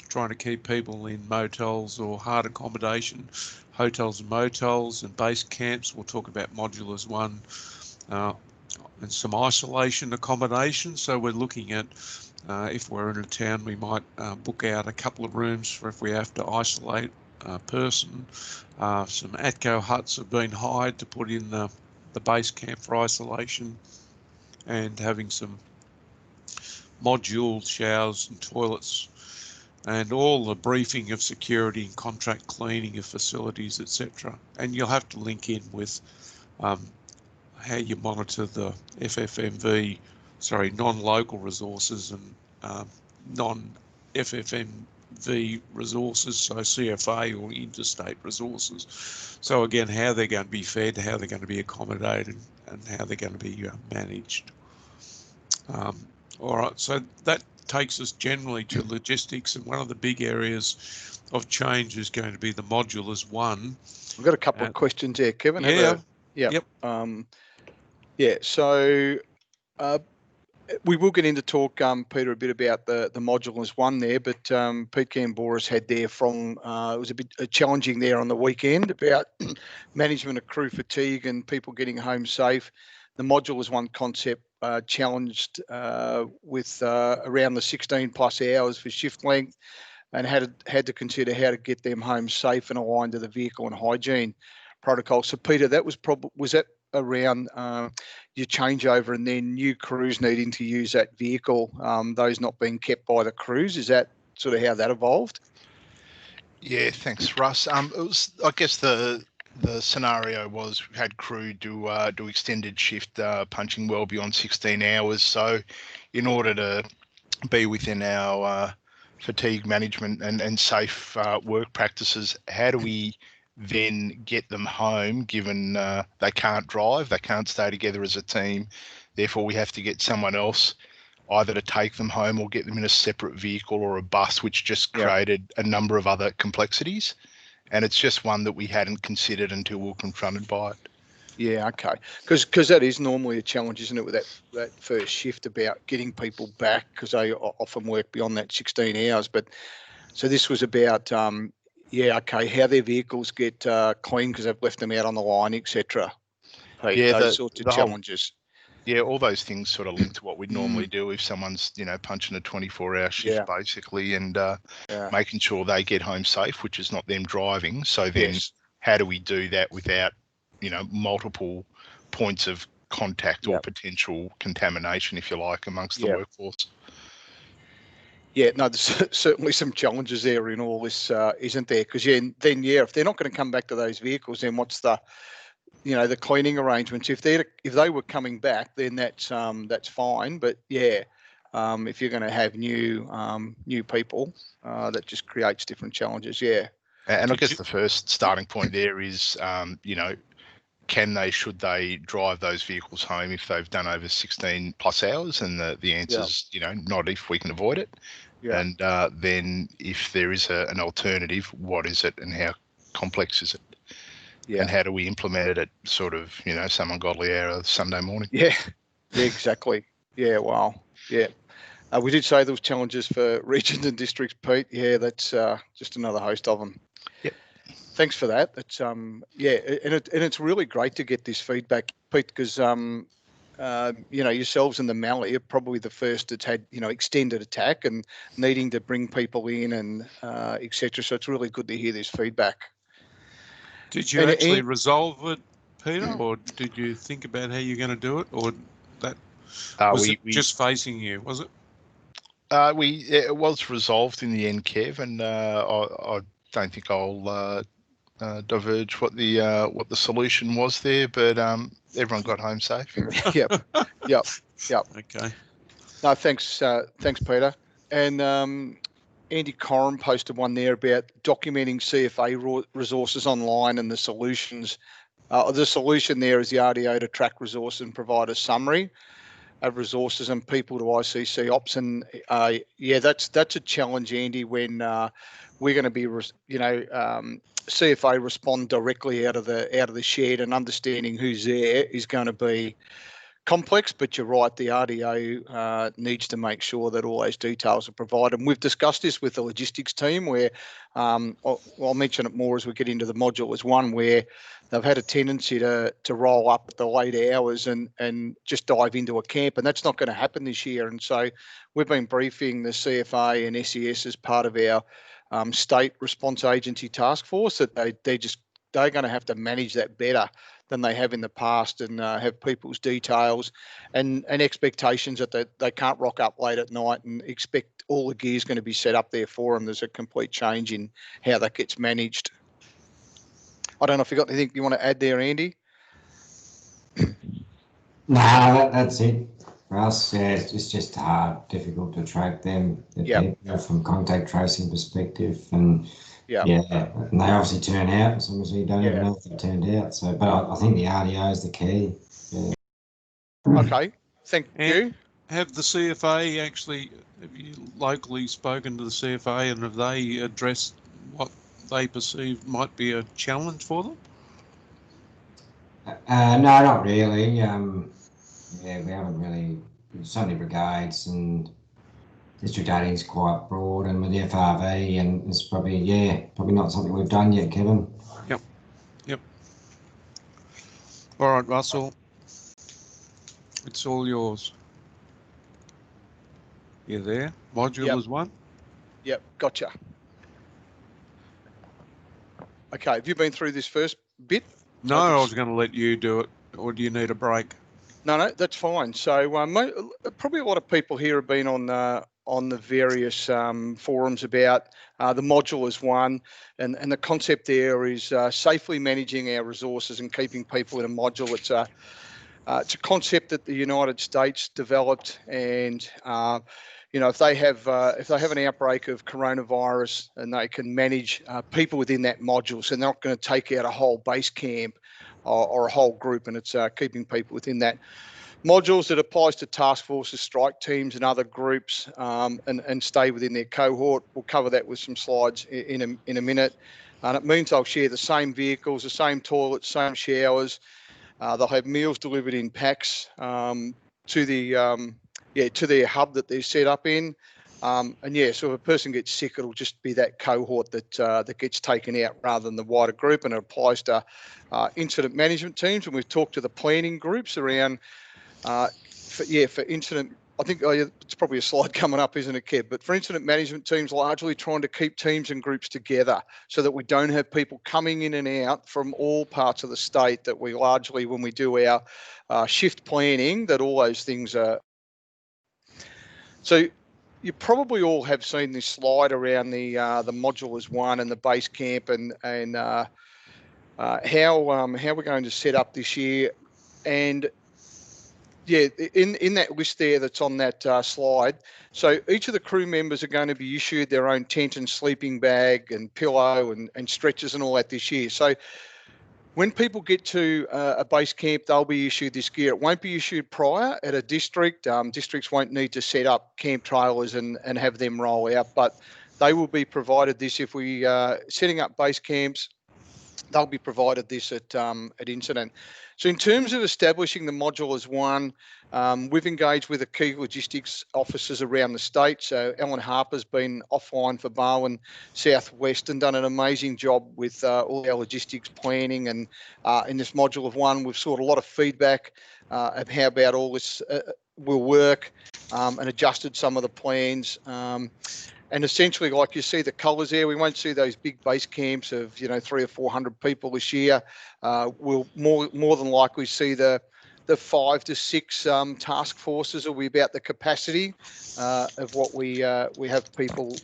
trying to keep people in motels or hard accommodation, hotels and motels, and base camps. We'll talk about modulars 1 and some isolation accommodation. So we're looking at if we're in a town, we might book out a couple of rooms for if we have to isolate a person. Some ATCO huts have been hired to put in the base camp for isolation, and having some module showers and toilets, and all the briefing of security and contract cleaning of facilities, etc. And you'll have to link in with how you monitor the FFMV, non-local resources and non-FFMV resources, so CFA or interstate resources. So again, how they're going to be fed, how they're going to be accommodated, and how they're going to be managed. All right, so that takes us generally to logistics, and one of the big areas of change is going to be the modulars 1. I've got a couple of questions there, Kevin. Yeah. Yep. So we will get into talk, Peter, a bit about the modulars 1 there, but Pete Gambora's had there from, it was a bit challenging there on the weekend about management of crew fatigue and people getting home safe. The modulars 1 concept challenged with around the 16 plus hours for shift length, and had to consider how to get them home safe and aligned to the vehicle and hygiene protocol. So Peter, that was that around your changeover and then new crews needing to use that vehicle, those not being kept by the crews? Is that sort of how that evolved? Yeah, thanks, Russ. It was, I guess the scenario was we had crew do extended shift, punching well beyond 16 hours. So in order to be within our fatigue management and safe work practices, how do we then get them home, given they can't drive, they can't stay together as a team, therefore we have to get someone else either to take them home or get them in a separate vehicle or a bus, which just created a number of other complexities. And it's just one that we hadn't considered until we were confronted by it. Yeah, okay. Because that is normally a challenge, isn't it, with that first shift about getting people back, because they often work beyond that 16 hours. But so this was about, how their vehicles get clean because they've left them out on the line, etc. Yeah, those sorts of challenges. Yeah, all those things sort of link to what we'd normally do if someone's, punching a 24-hour shift basically, and making sure they get home safe, which is not them driving. So then how do we do that without, multiple points of contact or potential contamination, if you like, amongst the workforce? Yeah, no, there's certainly some challenges there in all this, isn't there? Because if they're not going to come back to those vehicles, then what's the the cleaning arrangements? If they were coming back, then that's fine. But if you're going to have new people, that just creates different challenges. Yeah. And I guess the first starting point there is, should they drive those vehicles home if they've done over 16 plus hours? And the answer is, not if we can avoid it. Yeah. And then if there is an alternative, what is it and how complex is it? Yeah. And how do we implement it at sort of, some ungodly hour of Sunday morning? Yeah, exactly. Yeah, wow. Yeah. We did say there was challenges for regions and districts, Pete. Yeah, that's just another host of them. Yep. Thanks for that. That's and it's really great to get this feedback, Pete, because yourselves and the Mallee are probably the first that's had extended attack and needing to bring people in and etc. So it's really good to hear this feedback. Did you actually resolve it, Peter, or did you think about how you're going to do it, or that was it just facing you? Was it? It was resolved in the end, Kev, and I don't think I'll diverge what the solution was there, but everyone got home safe. Yep. Okay. No, thanks, Peter. And Andy Coram posted one there about documenting CFA resources online and the solutions. The solution there is the RDO to track resources and provide a summary of resources and people to ICC ops. And that's a challenge, Andy, when we're going to be, CFA respond directly out of the shed, and understanding who's there is going to be complex. But you're right, the RDO needs to make sure that all those details are provided. And we've discussed this with the logistics team, where I'll mention it more as we get into the module as one, where they've had a tendency to roll up at the late hours and just dive into a camp, and that's not going to happen this year. And so we've been briefing the CFA and SES as part of our state response agency task force that they're going to have to manage that better than they have in the past, and have people's details and expectations that they can't rock up late at night and expect all the gear is going to be set up there for them. There's a complete change in how that gets managed. I don't know if you got anything you want to add there, Andy? No, that's it for us. Yeah, it's just hard, difficult to track them from contact tracing perspective, and and they obviously turn out. Sometimes you don't even know if they turned out. So, but I think the RDO is the key. Yeah. Okay, thank you. Have the CFA have you locally spoken to the CFA, and have they addressed what they perceive might be a challenge for them? No, not really. We haven't really. Certainly brigades and district 18 is quite broad, and with the FRV, and it's probably not something we've done yet, Kevin. Yep. All right, Russell, it's all yours. You there? Module is one? Yep, gotcha. Okay, have you been through this first bit? No, I was going to let you do it, or do you need a break? No, that's fine. So probably a lot of people here have been on the various forums about the module as one, and the concept there is safely managing our resources and keeping people in a module. It's a concept that the United States developed, and if they have an outbreak of coronavirus, and they can manage people within that module, so they're not going to take out a whole base camp or a whole group, and it's keeping people within that modules. That applies to task forces, strike teams, and other groups, and stay within their cohort. We'll cover that with some slides in a minute. And it means they'll share the same vehicles, the same toilets, same showers. They'll have meals delivered in packs to their hub that they're set up in. So if a person gets sick, it'll just be that cohort that gets taken out rather than the wider group. And it applies to incident management teams. And we've talked to the planning groups around For incident, I think it's probably a slide coming up, isn't it, Kev? But for incident management teams, largely trying to keep teams and groups together so that we don't have people coming in and out from all parts of the state, that we largely, when we do our shift planning, that all those things are. So you probably all have seen this slide around the module as one and the base camp and how we're going to set up this year. And yeah, in that list there that's on that slide, so each of the crew members are going to be issued their own tent and sleeping bag and pillow and stretchers and all that this year. So when people get to a base camp, they'll be issued this gear. It won't be issued prior at a district. Districts won't need to set up camp trailers and have them roll out, but they will be provided this. If we setting up base camps, they'll be provided this at incident. So in terms of establishing the module as one, we've engaged with the key logistics officers around the state. So Alan Harper's been offline for Barwon Southwest and done an amazing job with all our logistics planning. And in this module of one, we've sought a lot of feedback of how about all this will work and adjusted some of the plans. And essentially, like you see the colours there, we won't see those big base camps of 300 or 400 people this year. We'll more than likely see the 5 to 6 task forces will be about the capacity of what we have people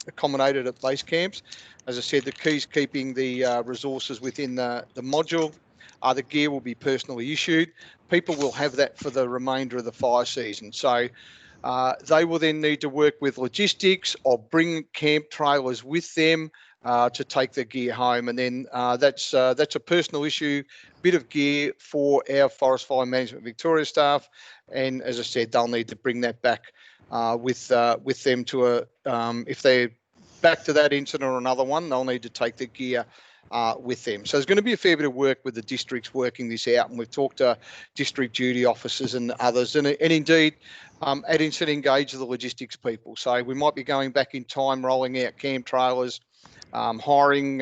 accommodated at base camps. As I said, the key is keeping the resources within the module. The gear will be personally issued. People will have that for the remainder of the fire season. So they will then need to work with logistics or bring camp trailers with them to take the gear home. And then that's a personal issue, bit of gear for our Forest Fire Management Victoria staff. And as I said, they'll need to bring that back with them to if they're back to that incident or another one, they'll need to take the gear with them. So there's going to be a fair bit of work with the districts working this out, and we've talked to district duty officers and others, and indeed at incident engage the logistics people. So we might be going back in time, rolling out camp trailers, hiring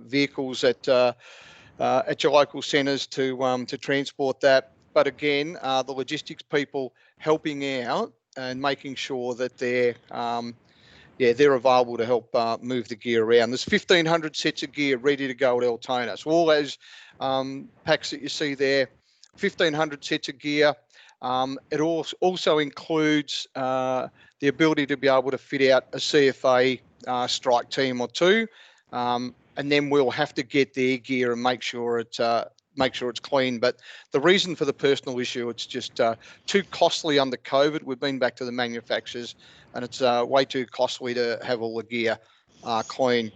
vehicles at your local centres to transport that. But again, the logistics people helping out and making sure that they're available to help move the gear around. There's 1,500 sets of gear ready to go at Altona. So all those packs that you see there, 1,500 sets of gear. It also includes the ability to be able to fit out a CFA strike team or two, and then we'll have to get their gear and make sure it's clean. But the reason for the personal issue, it's just too costly under COVID. We've been back to the manufacturers, and it's way too costly to have all the gear clean.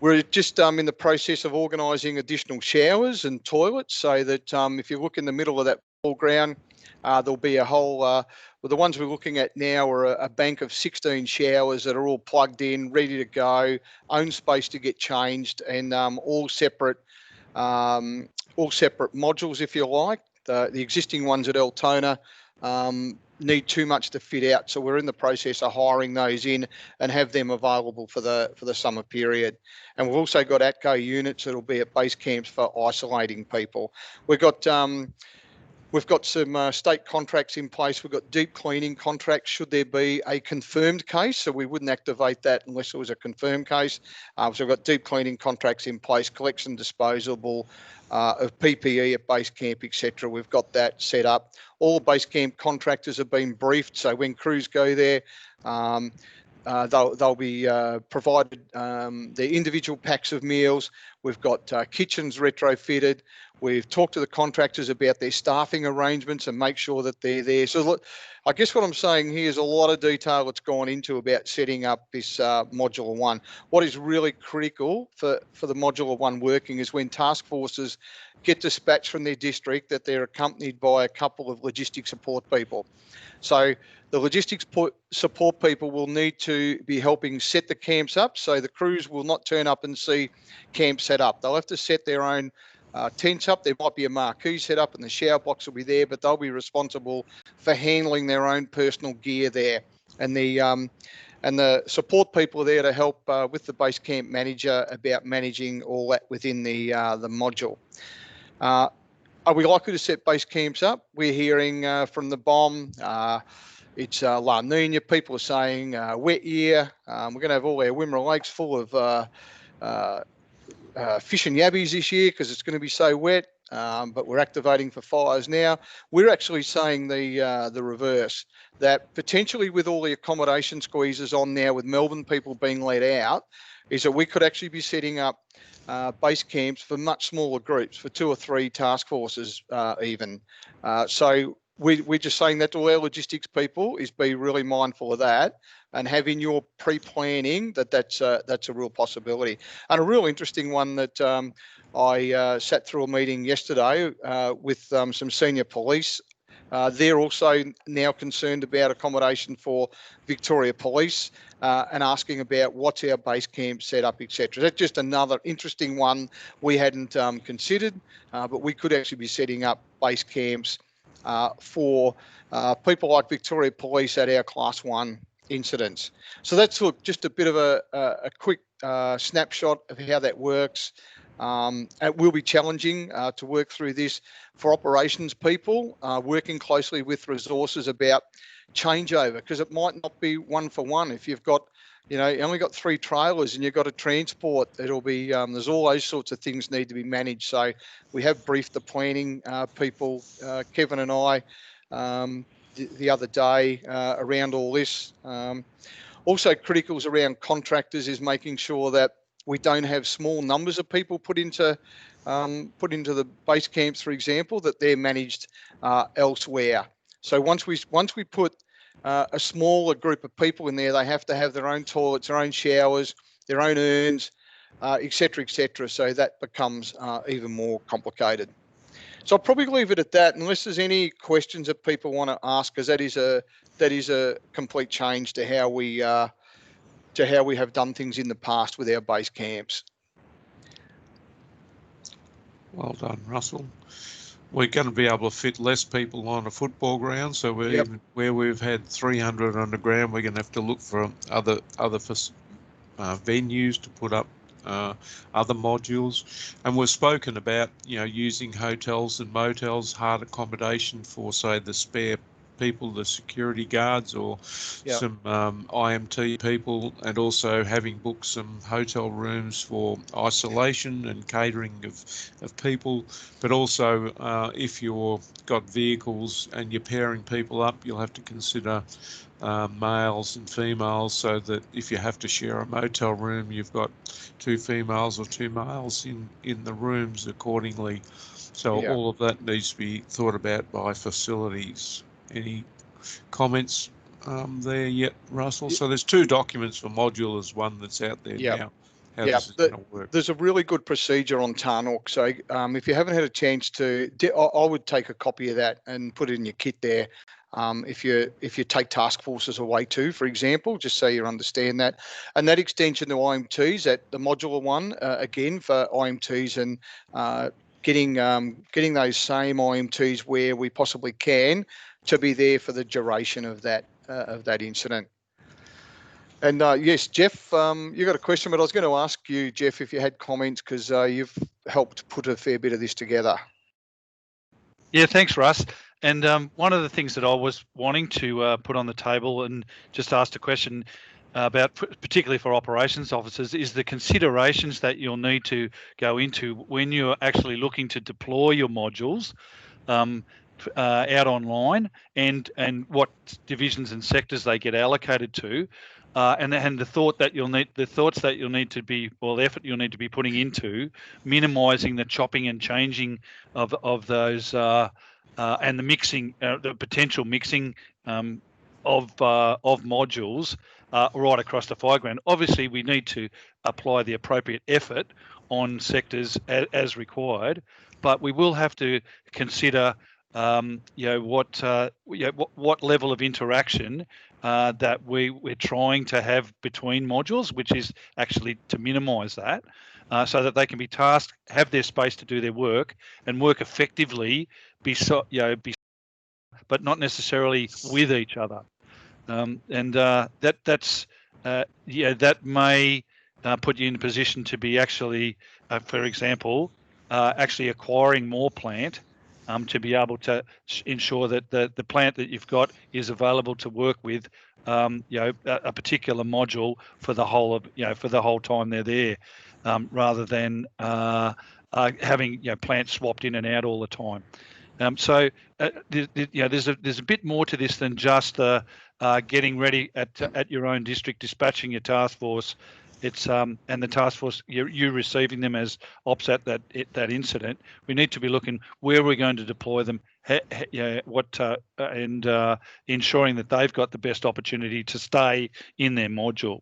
We're just in the process of organising additional showers and toilets, so that if you look in the middle of that ground, there'll be a whole, well, the ones we're looking at now are a bank of 16 showers that are all plugged in, ready to go, own space to get changed, and all separate modules, if you like. The existing ones at Altona need too much to fit out, so we're in the process of hiring those in and have them available for the summer period. And we've also got ATCO units that'll be at base camps for isolating people. We've got some state contracts in place. We've got deep cleaning contracts should there be a confirmed case, so we wouldn't activate that unless it was a confirmed case. So we've got deep cleaning contracts in place, collection disposable of PPE at base camp, etc. We've got that set up. All base camp contractors have been briefed, so when crews go there, they'll be provided their individual packs of meals. We've got kitchens retrofitted. We've talked to the contractors about their staffing arrangements and make sure that they're there. So look, I guess what I'm saying here is a lot of detail that's gone into about setting up this Modular 1. What is really critical for the Modular 1 working is when task forces get dispatched from their district, that they're accompanied by a couple of logistics support people. So the logistics support people will need to be helping set the camps up, so the crews will not turn up and see camp set up. They'll have to set their own tents up. There might be a marquee set up and the shower box will be there, but they'll be responsible for handling their own personal gear there. And the support people are there to help with the base camp manager about managing all that within the module. Are we likely to set base camps up? We're hearing from the BOM, it's La Nina. People are saying wet year. We're going to have all our Wimmera lakes full of fish and yabbies this year because it's going to be so wet. But we're activating for fires now. We're actually saying the reverse, that potentially with all the accommodation squeezes on now, with Melbourne people being let out, is that we could actually be setting up base camps for much smaller groups, for 2 or 3 task forces even. So we're just saying that to all our logistics people, is be really mindful of that, and having your pre-planning that's a real possibility. And a real interesting one that I sat through a meeting yesterday with some senior police. They're also now concerned about accommodation for Victoria Police and asking about what's our base camp setup, etc. That's just another interesting one we hadn't considered, but we could actually be setting up base camps for people like Victoria Police at our Class 1 incidents. So that's just a bit of a quick snapshot of how that works. It will be challenging to work through this for operations people, working closely with resources about changeover, because it might not be 1 for 1. If you've got, you only got 3 trailers and you've got to transport, it'll be, there's all those sorts of things need to be managed. So we have briefed the planning people, Kevin and I, the other day around all this. Also criticals around contractors is making sure that we don't have small numbers of people put into the base camps, for example, that they're managed elsewhere. So once we put a smaller group of people in there, they have to have their own toilets, their own showers, their own urns, etc., etc. So that becomes even more complicated. So I'll probably leave it at that, unless there's any questions that people want to ask, because that is a complete change to how we have done things in the past with our base camps. Well done, Russell. We're going to be able to fit less people on a football ground, so we're even where we've had 300 on the ground, we're going to have to look for other venues to put up other modules. And we've spoken about using hotels and motels, hard accommodation for, say, the spare people, the security guards, or some IMT people, and also having booked some hotel rooms for isolation and catering of people. But also if you've got vehicles and you're pairing people up, you'll have to consider males and females, so that if you have to share a motel room, you've got 2 females or 2 males in the rooms accordingly. So all of that needs to be thought about by facilities. Any comments there yet, Russell? So there's 2 documents for modulars, one that's out there now. How this is going to work? There's a really good procedure on Tarnook. So if you haven't had a chance to, I would take a copy of that and put it in your kit there. If you take task forces away too, for example, just so you understand that. And that extension to IMTs, that the modular one, again for IMTs, and getting those same IMTs where we possibly can, to be there for the duration of that incident. And yes, Jeff, you got a question, but I was going to ask you, Jeff, if you had comments, because you've helped put a fair bit of this together. Yeah, thanks, Russ. And one of the things that I was wanting to put on the table and just asked a question about, particularly for operations officers, is the considerations that you'll need to go into when you're actually looking to deploy your modules out online, and what divisions and sectors they get allocated to, and the thoughts that you'll need to be, well, the effort you'll need to be putting into minimising the chopping and changing of those and the mixing, the potential mixing of modules right across the fire ground. Obviously, we need to apply the appropriate effort on sectors as required, but we will have to consider what level of interaction that we're trying to have between modules, which is actually to minimise that, so that they can be tasked, have their space to do their work, and work effectively, but not necessarily with each other. That may put you in a position to be actually, for example, actually acquiring more plant to be able to ensure that the plant that you've got is available to work with, a particular module for the whole of, for the whole time they're there, rather than having plants swapped in and out all the time. So there's a bit more to this than just getting ready at your own district, dispatching your task force. It's and the task force, you receiving them as ops at that incident. We need to be looking where we're going to deploy them, and ensuring that they've got the best opportunity to stay in their module.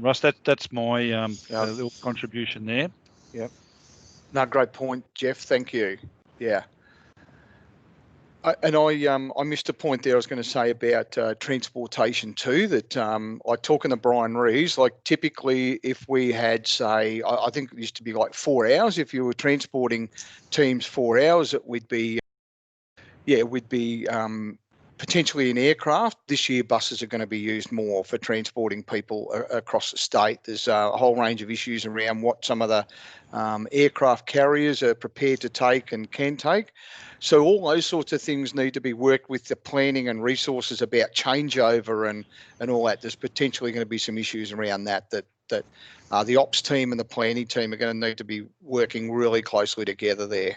Russ, that's my little contribution there. Yep. No, great point, Jeff. Thank you. Yeah. I missed a point there I was going to say about transportation too, that I talking to Brian Rees, like typically if we had, say, I think it used to be like 4 hours, if you were transporting teams 4 hours, it would be, potentially an aircraft. This year buses are going to be used more for transporting people across the state. There's a whole range of issues around what some of the aircraft carriers are prepared to take and can take. So all those sorts of things need to be worked with the planning and resources about changeover and all that. There's potentially going to be some issues around that the ops team and the planning team are going to need to be working really closely together there.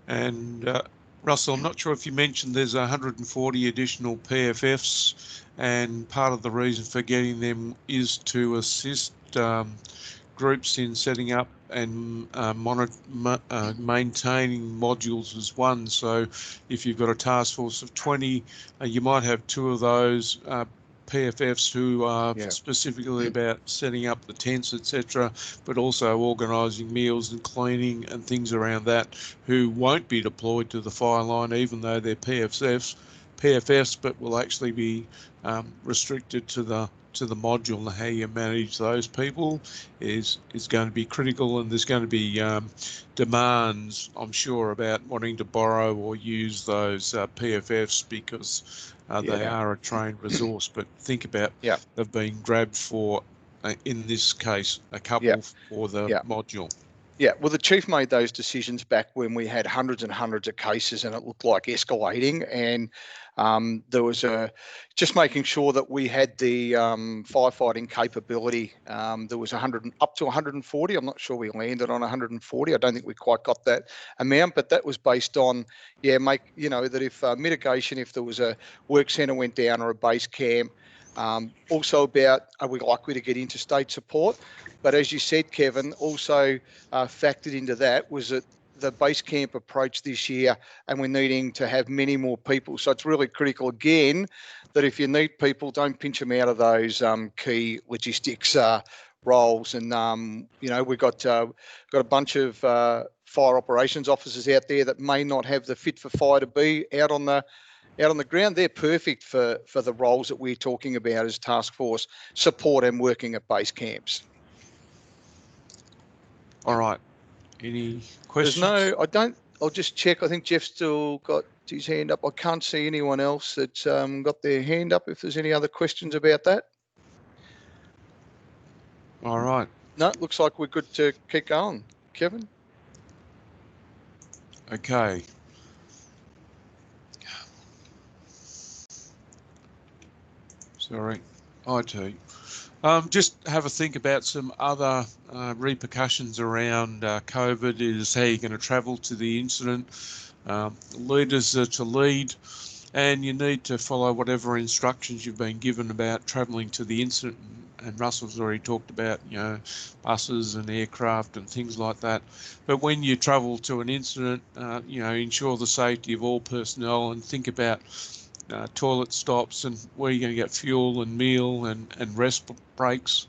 And Russell, I'm not sure if you mentioned there's 140 additional PFFs, and part of the reason for getting them is to assist groups in setting up and maintaining modules as one. So if you've got a task force of 20, you might have 2 of those PFFs who are specifically about setting up the tents, etc., but also organising meals and cleaning and things around that, who won't be deployed to the fire line, even though they're PFFs, but will actually be restricted to the module. And how you manage those people is going to be critical, and there's going to be demands, I'm sure, about wanting to borrow or use those PFFs because they are a trained resource. But think about they've been grabbed for, in this case, a couple for the module. Yeah, well, the chief made those decisions back when we had hundreds and hundreds of cases and it looked like escalating. And there was just making sure that we had the firefighting capability. There was up to 140. I'm not sure we landed on 140. I don't think we quite got that amount, but that was based on, that if mitigation, if there was a work centre went down or a base camp, also about, are we likely to get interstate support? But as you said, Kevin, also factored into that was that the base camp approach this year, and we're needing to have many more people. So it's really critical, again, that if you need people, don't pinch them out of those key logistics roles. And, we've got a bunch of fire operations officers out there that may not have the fit for fire to be out on the ground. They're perfect for the roles that we're talking about as task force support and working at base camps. All right. Any questions? I'll just check. I think Jeff's still got his hand up. I can't see anyone else that's got their hand up. If there's any other questions about that. All right. No, it looks like we're good to keep going. Kevin? Okay. Sorry. IT. Just have a think about some other repercussions around COVID. Is how you're going to travel to the incident. Leaders are to lead, and you need to follow whatever instructions you've been given about travelling to the incident. And Russell's already talked about, buses and aircraft and things like that. But when you travel to an incident, ensure the safety of all personnel and think about toilet stops and where you're going to get fuel and meal and rest breaks.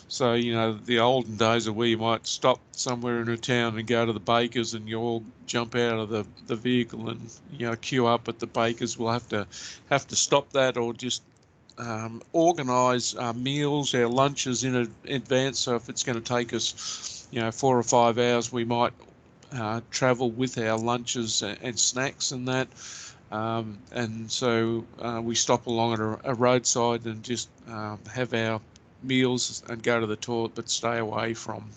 So, the olden days are where you might stop somewhere in a town and go to the baker's and you all jump out of the vehicle and, queue up at the baker's. We'll have to stop that, or just organise our meals, our lunches in advance. So if it's going to take us, 4 or 5 hours, we might travel with our lunches and snacks and that. And so we stop along at a roadside and just have our meals and go to the toilet, but stay away from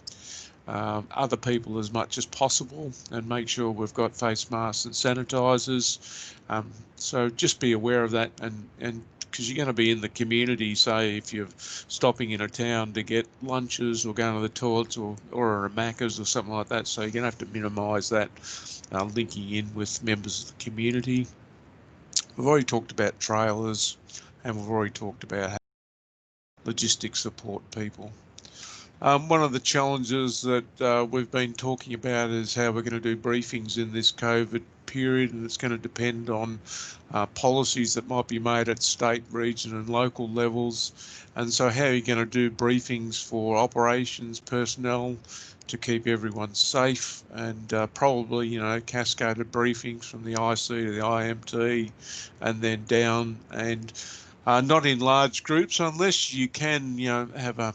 other people as much as possible, and make sure we've got face masks and sanitizers. So just be aware of that, and because you're going to be in the community, say if you're stopping in a town to get lunches or going to the toilets or a Macca's or something like that, so you're going to have to minimise that linking in with members of the community. We've already talked about trailers, and we've already talked about how logistics support people. One of the challenges that we've been talking about is how we're going to do briefings in this COVID period, and it's going to depend on policies that might be made at state, region and local levels. And so how are you going to do briefings for operations personnel to keep everyone safe, and probably, you know, cascaded briefings from the IC to the IMT and then down, and not in large groups unless you can, you know, have a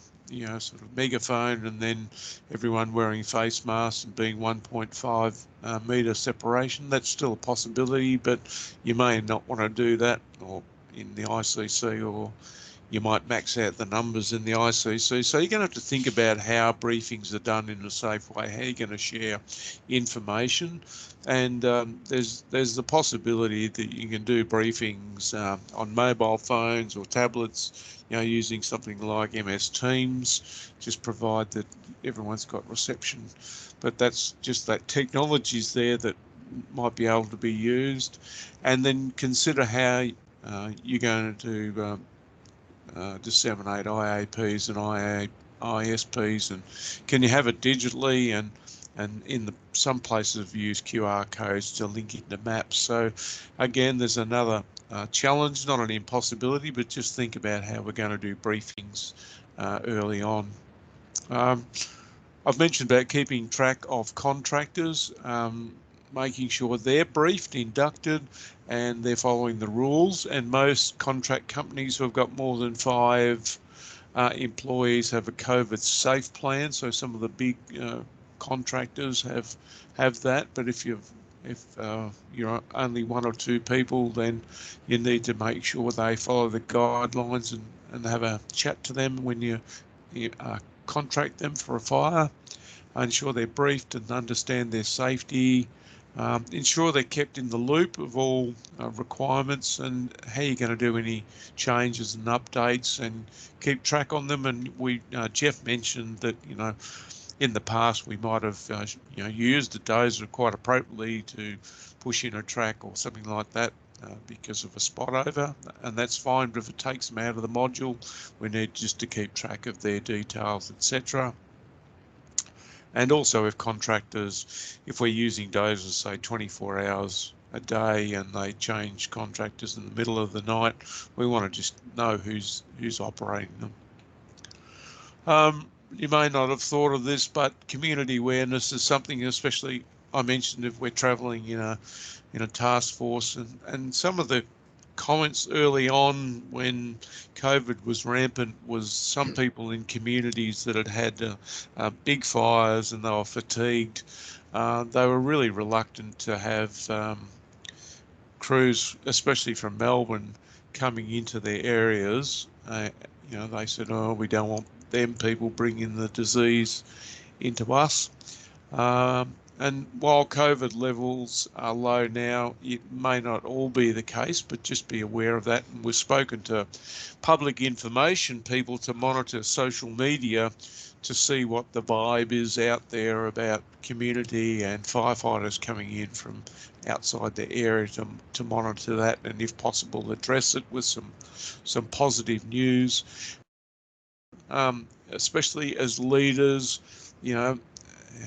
sort of megaphone and then everyone wearing face masks and being 1.5 metre separation. That's still a possibility, but you may not want to do that, or in the ICC, or you might max out the numbers in the ICC. So you're going to have to think about how briefings are done in a safe way, how you're going to share information. And there's the possibility that you can do briefings on mobile phones or tablets, you know, using something like MS Teams, just provide that everyone's got reception. But that's just that technology's there that might be able to be used. And then consider how you're going to disseminate IAPs and ISPs, and can you have it digitally, and in some places have used QR codes to link into maps. So again, there's another challenge, not an impossibility, but just think about how we're going to do briefings early on. I've mentioned about keeping track of contractors, making sure they're briefed, inducted, and they're following the rules. And most contract companies who have got more than 5 employees have a COVIDSafe plan. So some of the big contractors have that. But if you're only 1 or 2 people, then you need to make sure they follow the guidelines and have a chat to them when you contract them for a fire. Ensure they're briefed and understand their safety. Ensure they're kept in the loop of all requirements and how you're going to do any changes and updates, and keep track on them. And Jeff mentioned that, you know, in the past we might have used a dozer quite appropriately to push in a track or something like that because of a spot over, and that's fine. But if it takes them out of the module, we need just to keep track of their details, etc. And also, if contractors, if we're using dozers, say 24 hours a day, and they change contractors in the middle of the night, we want to just know who's operating them. You may not have thought of this, but community awareness is something, especially I mentioned if we're travelling in a task force, and some of the comments early on when COVID was rampant was some people in communities that had big fires and they were fatigued. They were really reluctant to have crews, especially from Melbourne, coming into their areas. They said, "Oh, we don't want them people bringing the disease into us." And while COVID levels are low now, it may not all be the case, but just be aware of that. And we've spoken to public information people to monitor social media to see what the vibe is out there about community and firefighters coming in from outside the area to monitor that, and if possible address it with some positive news. Especially as leaders, you know,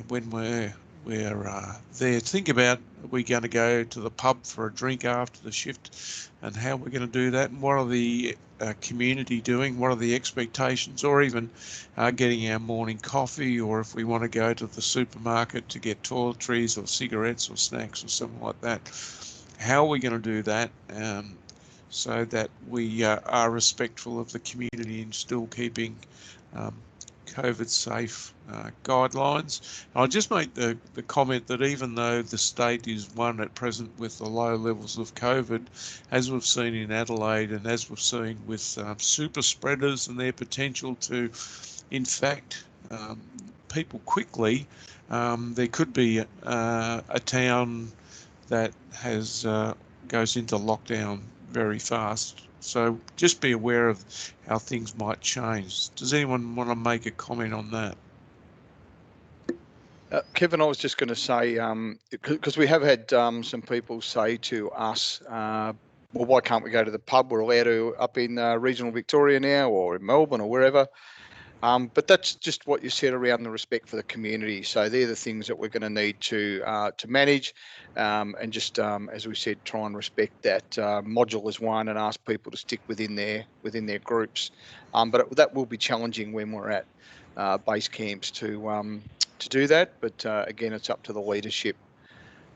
when we're there, think about, are we going to go to the pub for a drink after the shift, and how we're going to do that, and what are the community doing, what are the expectations, or even getting our morning coffee, or if we want to go to the supermarket to get toiletries or cigarettes or snacks or something like that, how are we going to do that so that we are respectful of the community and still keeping COVIDSafe guidelines. I'll just make the comment that even though the state is one at present with the low levels of COVID, as we've seen in Adelaide and as we've seen with super spreaders and their potential to infect people quickly. There could be a town that has goes into lockdown very fast. So just be aware of how things might change. Does anyone want to make a comment on that? Kevin, I was just going to say, because we have had some people say to us, well, why can't we go to the pub? We're allowed to up in regional Victoria now, or in Melbourne, or wherever. But that's just what you said around the respect for the community. So they're the things that we're going to need to manage, and just as we said, try and respect that module as one, and ask people to stick within their groups. But that will be challenging when we're at base camps to do that. But again, it's up to the leadership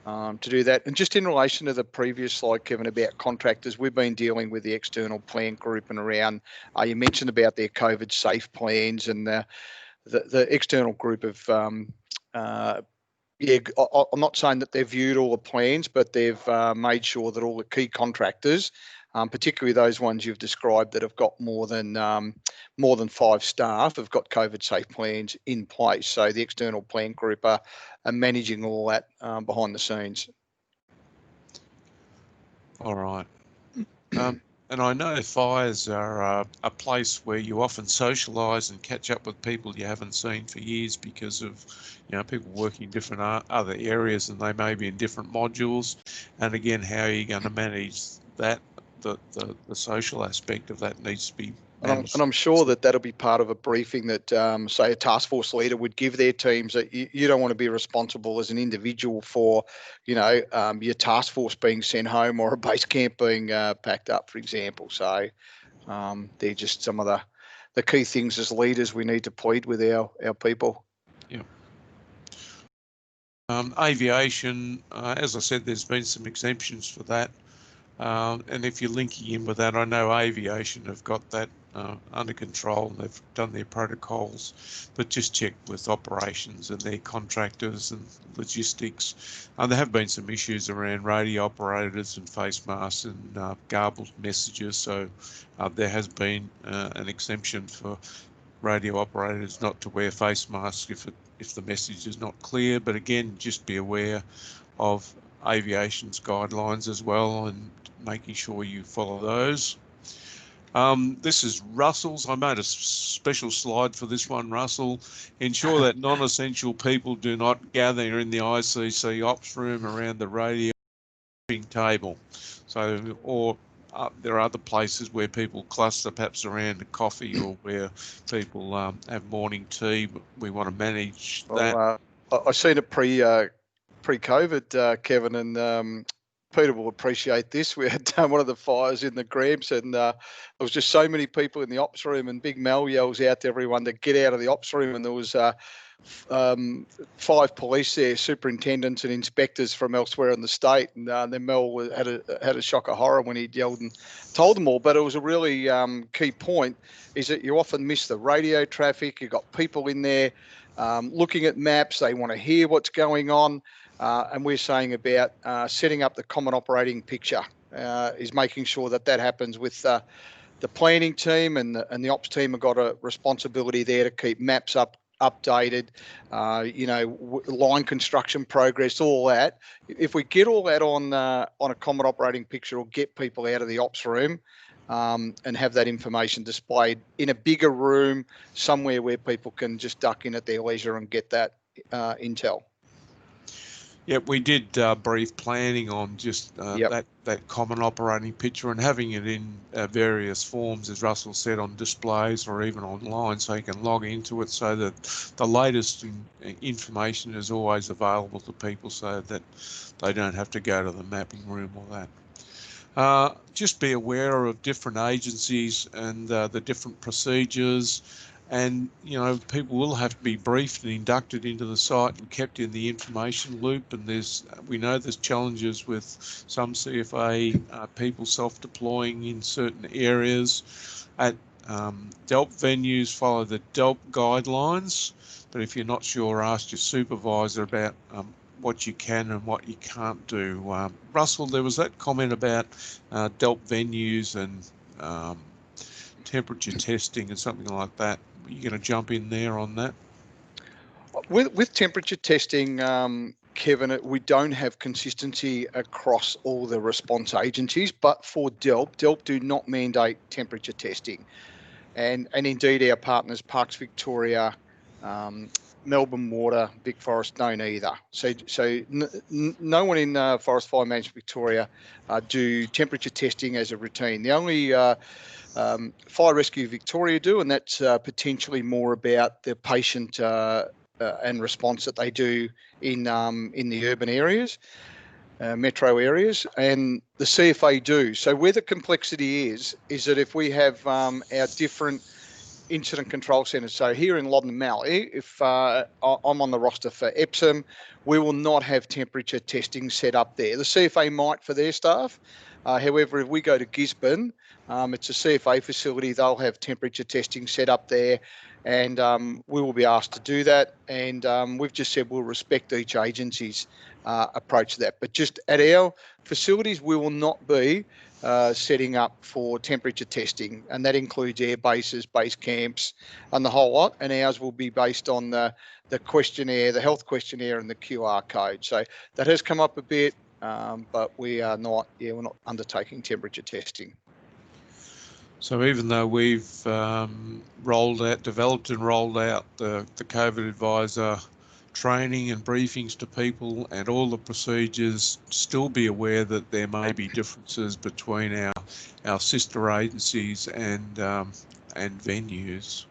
to do that. And just in relation to the previous slide, Kevin, about contractors, we've been dealing with the external plan group and around, you mentioned about their COVID-safe plans, and the external group of, yeah, I'm not saying that they've viewed all the plans, but they've made sure that all the key contractors, particularly those ones you've described that have got more than 5 staff, have got COVID-safe plans in place. So the external plan group are managing all that behind the scenes. All right. And I know fires are a place where you often socialise and catch up with people you haven't seen for years because of, people working in different other areas, and they may be in different modules. And again, how are you going to manage that? The social aspect of that needs to be managed. And I'm sure that that'll be part of a briefing that, say, a task force leader would give their teams, that you don't want to be responsible as an individual for, your task force being sent home or a base camp being packed up, for example. So they're just some of the key things as leaders we need to plead with our people. Yeah. Aviation, as I said, there's been some exemptions for that. And if you're linking in with that, I know aviation have got that under control, and they've done their protocols, but just check with operations and their contractors and logistics. There have been some issues around radio operators and face masks and garbled messages, so there has been an exemption for radio operators not to wear face masks if the message is not clear. But again, just be aware of aviation's guidelines as well, and making sure you follow those. This is Russell's. I made a special slide for this one, Russell. Ensure that non-essential people do not gather in the ICC ops room around the radio table. So, or there are other places where people cluster, perhaps around a coffee, or where people have morning tea. But we want to manage that. I seen it pre-COVID, Kevin, and Peter will appreciate this. We had one of the fires in the Gramps, and there was just so many people in the ops room, and Big Mel yells out to everyone to get out of the ops room, and there was 5 police there, superintendents and inspectors from elsewhere in the state, and then Mel had a shock of horror when he yelled and told them all. But it was a really key point, is that you often miss the radio traffic. You've got people in there looking at maps, they want to hear what's going on. And we're saying about setting up the common operating picture, is making sure that happens with the planning team, and the ops team have got a responsibility there to keep maps updated, line construction progress, all that. If we get all that on a common operating picture, or get people out of the ops room and have that information displayed in a bigger room somewhere where people can just duck in at their leisure and get that intel. Yeah, we did brief planning on just that common operating picture, and having it in various forms, as Russell said, on displays or even online, so you can log into it, so that the latest information is always available to people, so that they don't have to go to the mapping room or that. Just be aware of different agencies and the different procedures. And, people will have to be briefed and inducted into the site and kept in the information loop. And we know there's challenges with some CFA people self-deploying in certain areas. At DELP venues, follow the DELP guidelines. But if you're not sure, ask your supervisor about what you can and what you can't do. Russell, there was that comment about DELP venues and temperature testing and something like that. Are you going to jump in there on that? With temperature testing, Kevin, we don't have consistency across all the response agencies, but for DELP do not mandate temperature testing. And indeed, our partners, Parks Victoria, Melbourne Water, Big Forest, don't either. So no one in Forest Fire Management Victoria do temperature testing as a routine. The only Fire Rescue Victoria do, and that's potentially more about the patient and response that they do in the urban areas, metro areas, and the CFA do. So where the complexity is that if we have our different incident control centres, so here in Loddon Mallee, if I'm on the roster for Epsom, we will not have temperature testing set up there. The CFA might for their staff. However, if we go to Gisborne, it's a CFA facility, they'll have temperature testing set up there, and we will be asked to do that. And we've just said we'll respect each agency's approach to that. But just at our facilities, we will not be setting up for temperature testing, and that includes air bases, base camps, and the whole lot. And ours will be based on the questionnaire, the health questionnaire, and the QR code. So that has come up a bit, but we are not, we're not undertaking temperature testing. So even though we've developed and rolled out the COVID advisor training and briefings to people and all the procedures, still be aware that there may be differences between our sister agencies and venues.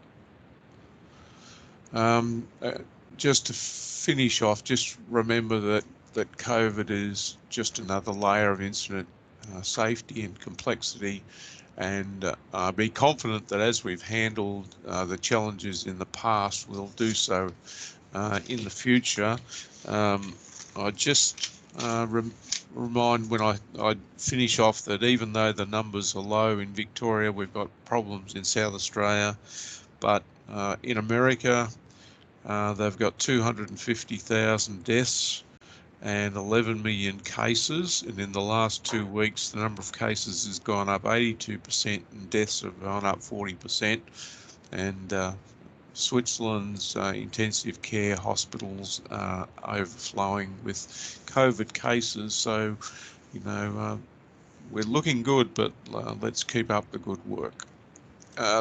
Just to finish off, just remember that COVID is just another layer of incident safety and complexity, and be confident that as we've handled the challenges in the past, we'll do so in the future. I just remind when I finish off that even though the numbers are low in Victoria, we've got problems in South Australia, but in America, they've got 250,000 deaths and 11 million cases, and in the last 2 weeks the number of cases has gone up 82% and deaths have gone up 40%, and Switzerland's intensive care hospitals are overflowing with COVID cases. So, we're looking good, but let's keep up the good work.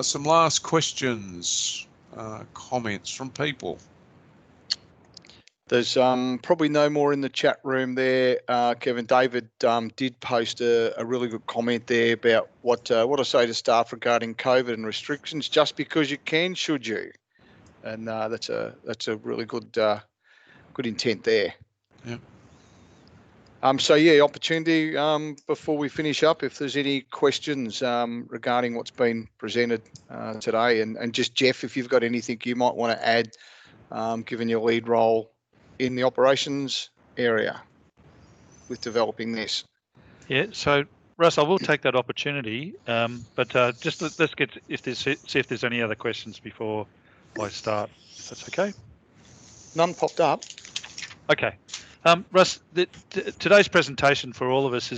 Some last questions, comments from people. There's probably no more in the chat room there, Kevin. David did post a really good comment there about what I say to staff regarding COVID and restrictions. Just because you can, should you? And that's a really good good intent there. Yeah. So yeah, opportunity before we finish up, if there's any questions regarding what's been presented today, and just Jeff, if you've got anything you might want to add, given your lead role in the operations area with developing this. Yeah, so Russ, I will take that opportunity, but just let's get see if there's any other questions before I start, if that's okay. None popped up. Okay. Russ, today's presentation for all of us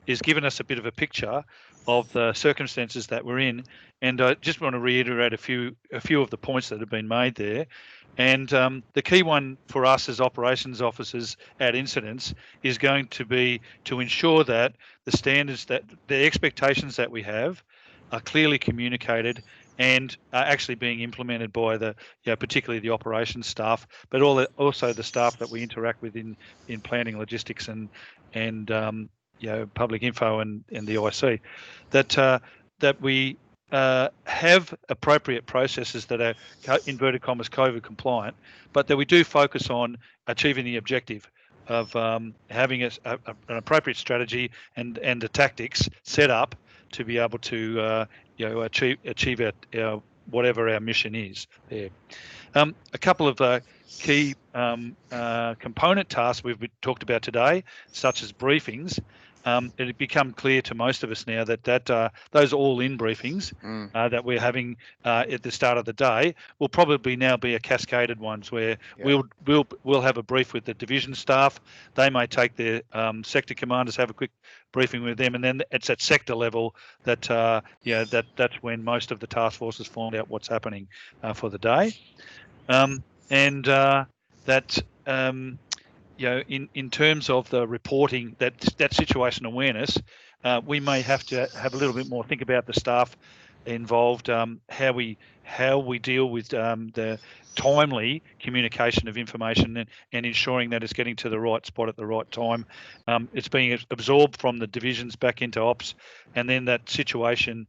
is giving us a bit of a picture of the circumstances that we're in, and I just want to reiterate a few of the points that have been made there. And the key one for us as operations officers at incidents is going to be to ensure that the standards, that the expectations that we have are clearly communicated and are actually being implemented by particularly the operations staff, but also the staff that we interact with in planning, logistics, and public info and the IC, that we have appropriate processes that are, inverted commas, COVID compliant, but that we do focus on achieving the objective of having an appropriate strategy and the tactics set up to be able to achieve our whatever our mission is there. A couple of key component tasks we've talked about today, such as briefings. It had become clear to most of us now that those all-in briefings that we're having at the start of the day will probably now be a cascaded ones where we'll have a brief with the division staff. They may take their sector commanders, have a quick briefing with them, and then it's at sector level that's when most of the task forces find out what's happening for the day. and that in terms of the reporting, that situation awareness, we may have to have a little bit more think about the staff involved, how we deal with the timely communication of information and ensuring that it's getting to the right spot at the right time. It's being absorbed from the divisions back into ops, and then that situation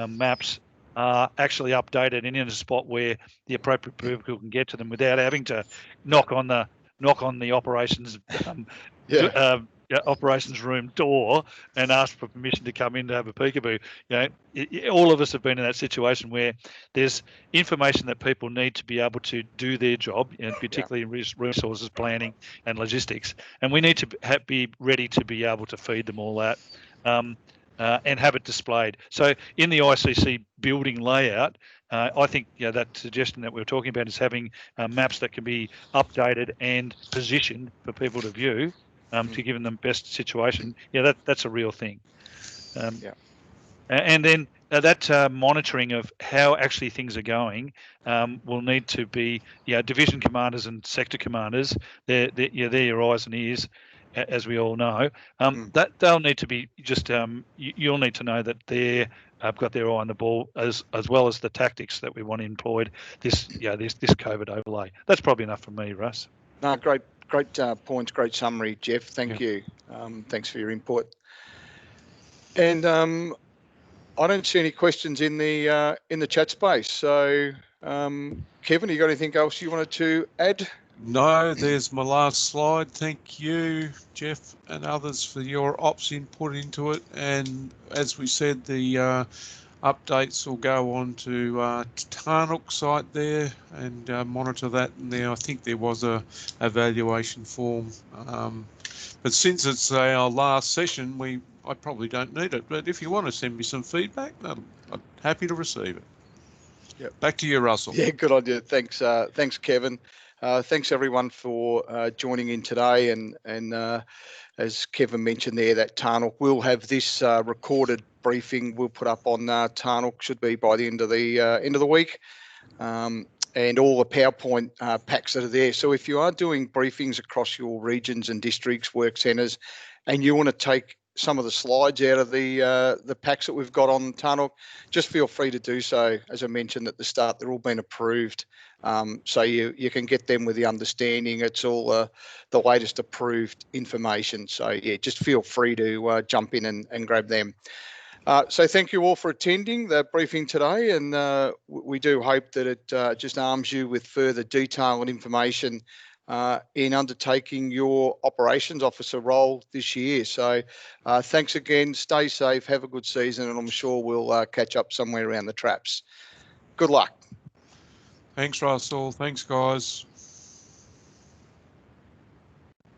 maps are actually updated and in a spot where the appropriate people can get to them without having to knock on the operations operations room door and ask for permission to come in to have a peekaboo. All of us have been in that situation where there's information that people need to be able to do their job, and particularly in resources planning and logistics, and we need to be ready to be able to feed them all that. And have it displayed. So in the ICC building layout, I think that suggestion that we were talking about is having maps that can be updated and positioned for people to view to give them best situation. That's a real thing. And then that monitoring of how actually things are going will need to be, division commanders and sector commanders. They're your eyes and ears, as we all know. That they'll need to be just. You'll need to know that they've got their eye on the ball, as well as the tactics that we want employed. This COVID overlay. That's probably enough for me, Russ. No, great points, great summary, Jeff. Thank you. Thanks for your input. And I don't see any questions in the chat space. So, Kevin, you got anything else you wanted to add? No, there's my last slide. Thank you, Jeff and others, for your ops input into it. And as we said, the updates will go on to Tarnook site there and monitor that. And there, I think there was a evaluation form. But since it's our last session, I probably don't need it. But if you want to send me some feedback, I'm happy to receive it. Yep. Back to you, Russell. Yeah, good idea. Thanks, Kevin. Thanks everyone for joining in today. And as Kevin mentioned there, that Tarnook will have this recorded briefing. We'll put up on Tarnook, should be by the end of the week. And all the PowerPoint packs that are there. So if you are doing briefings across your regions and districts, work centres, and you want to take some of the slides out of the packs that we've got on Tarnook, just feel free to do so. As I mentioned at the start, they're all been approved. So you can get them with the understanding it's all the latest approved information. So yeah, just feel free to jump in and grab them. So thank you all for attending the briefing today, and we do hope that it just arms you with further detail and information in undertaking your operations officer role this year. So thanks again, stay safe, have a good season, and I'm sure we'll catch up somewhere around the traps. Good luck. Thanks, Russell. Thanks, guys.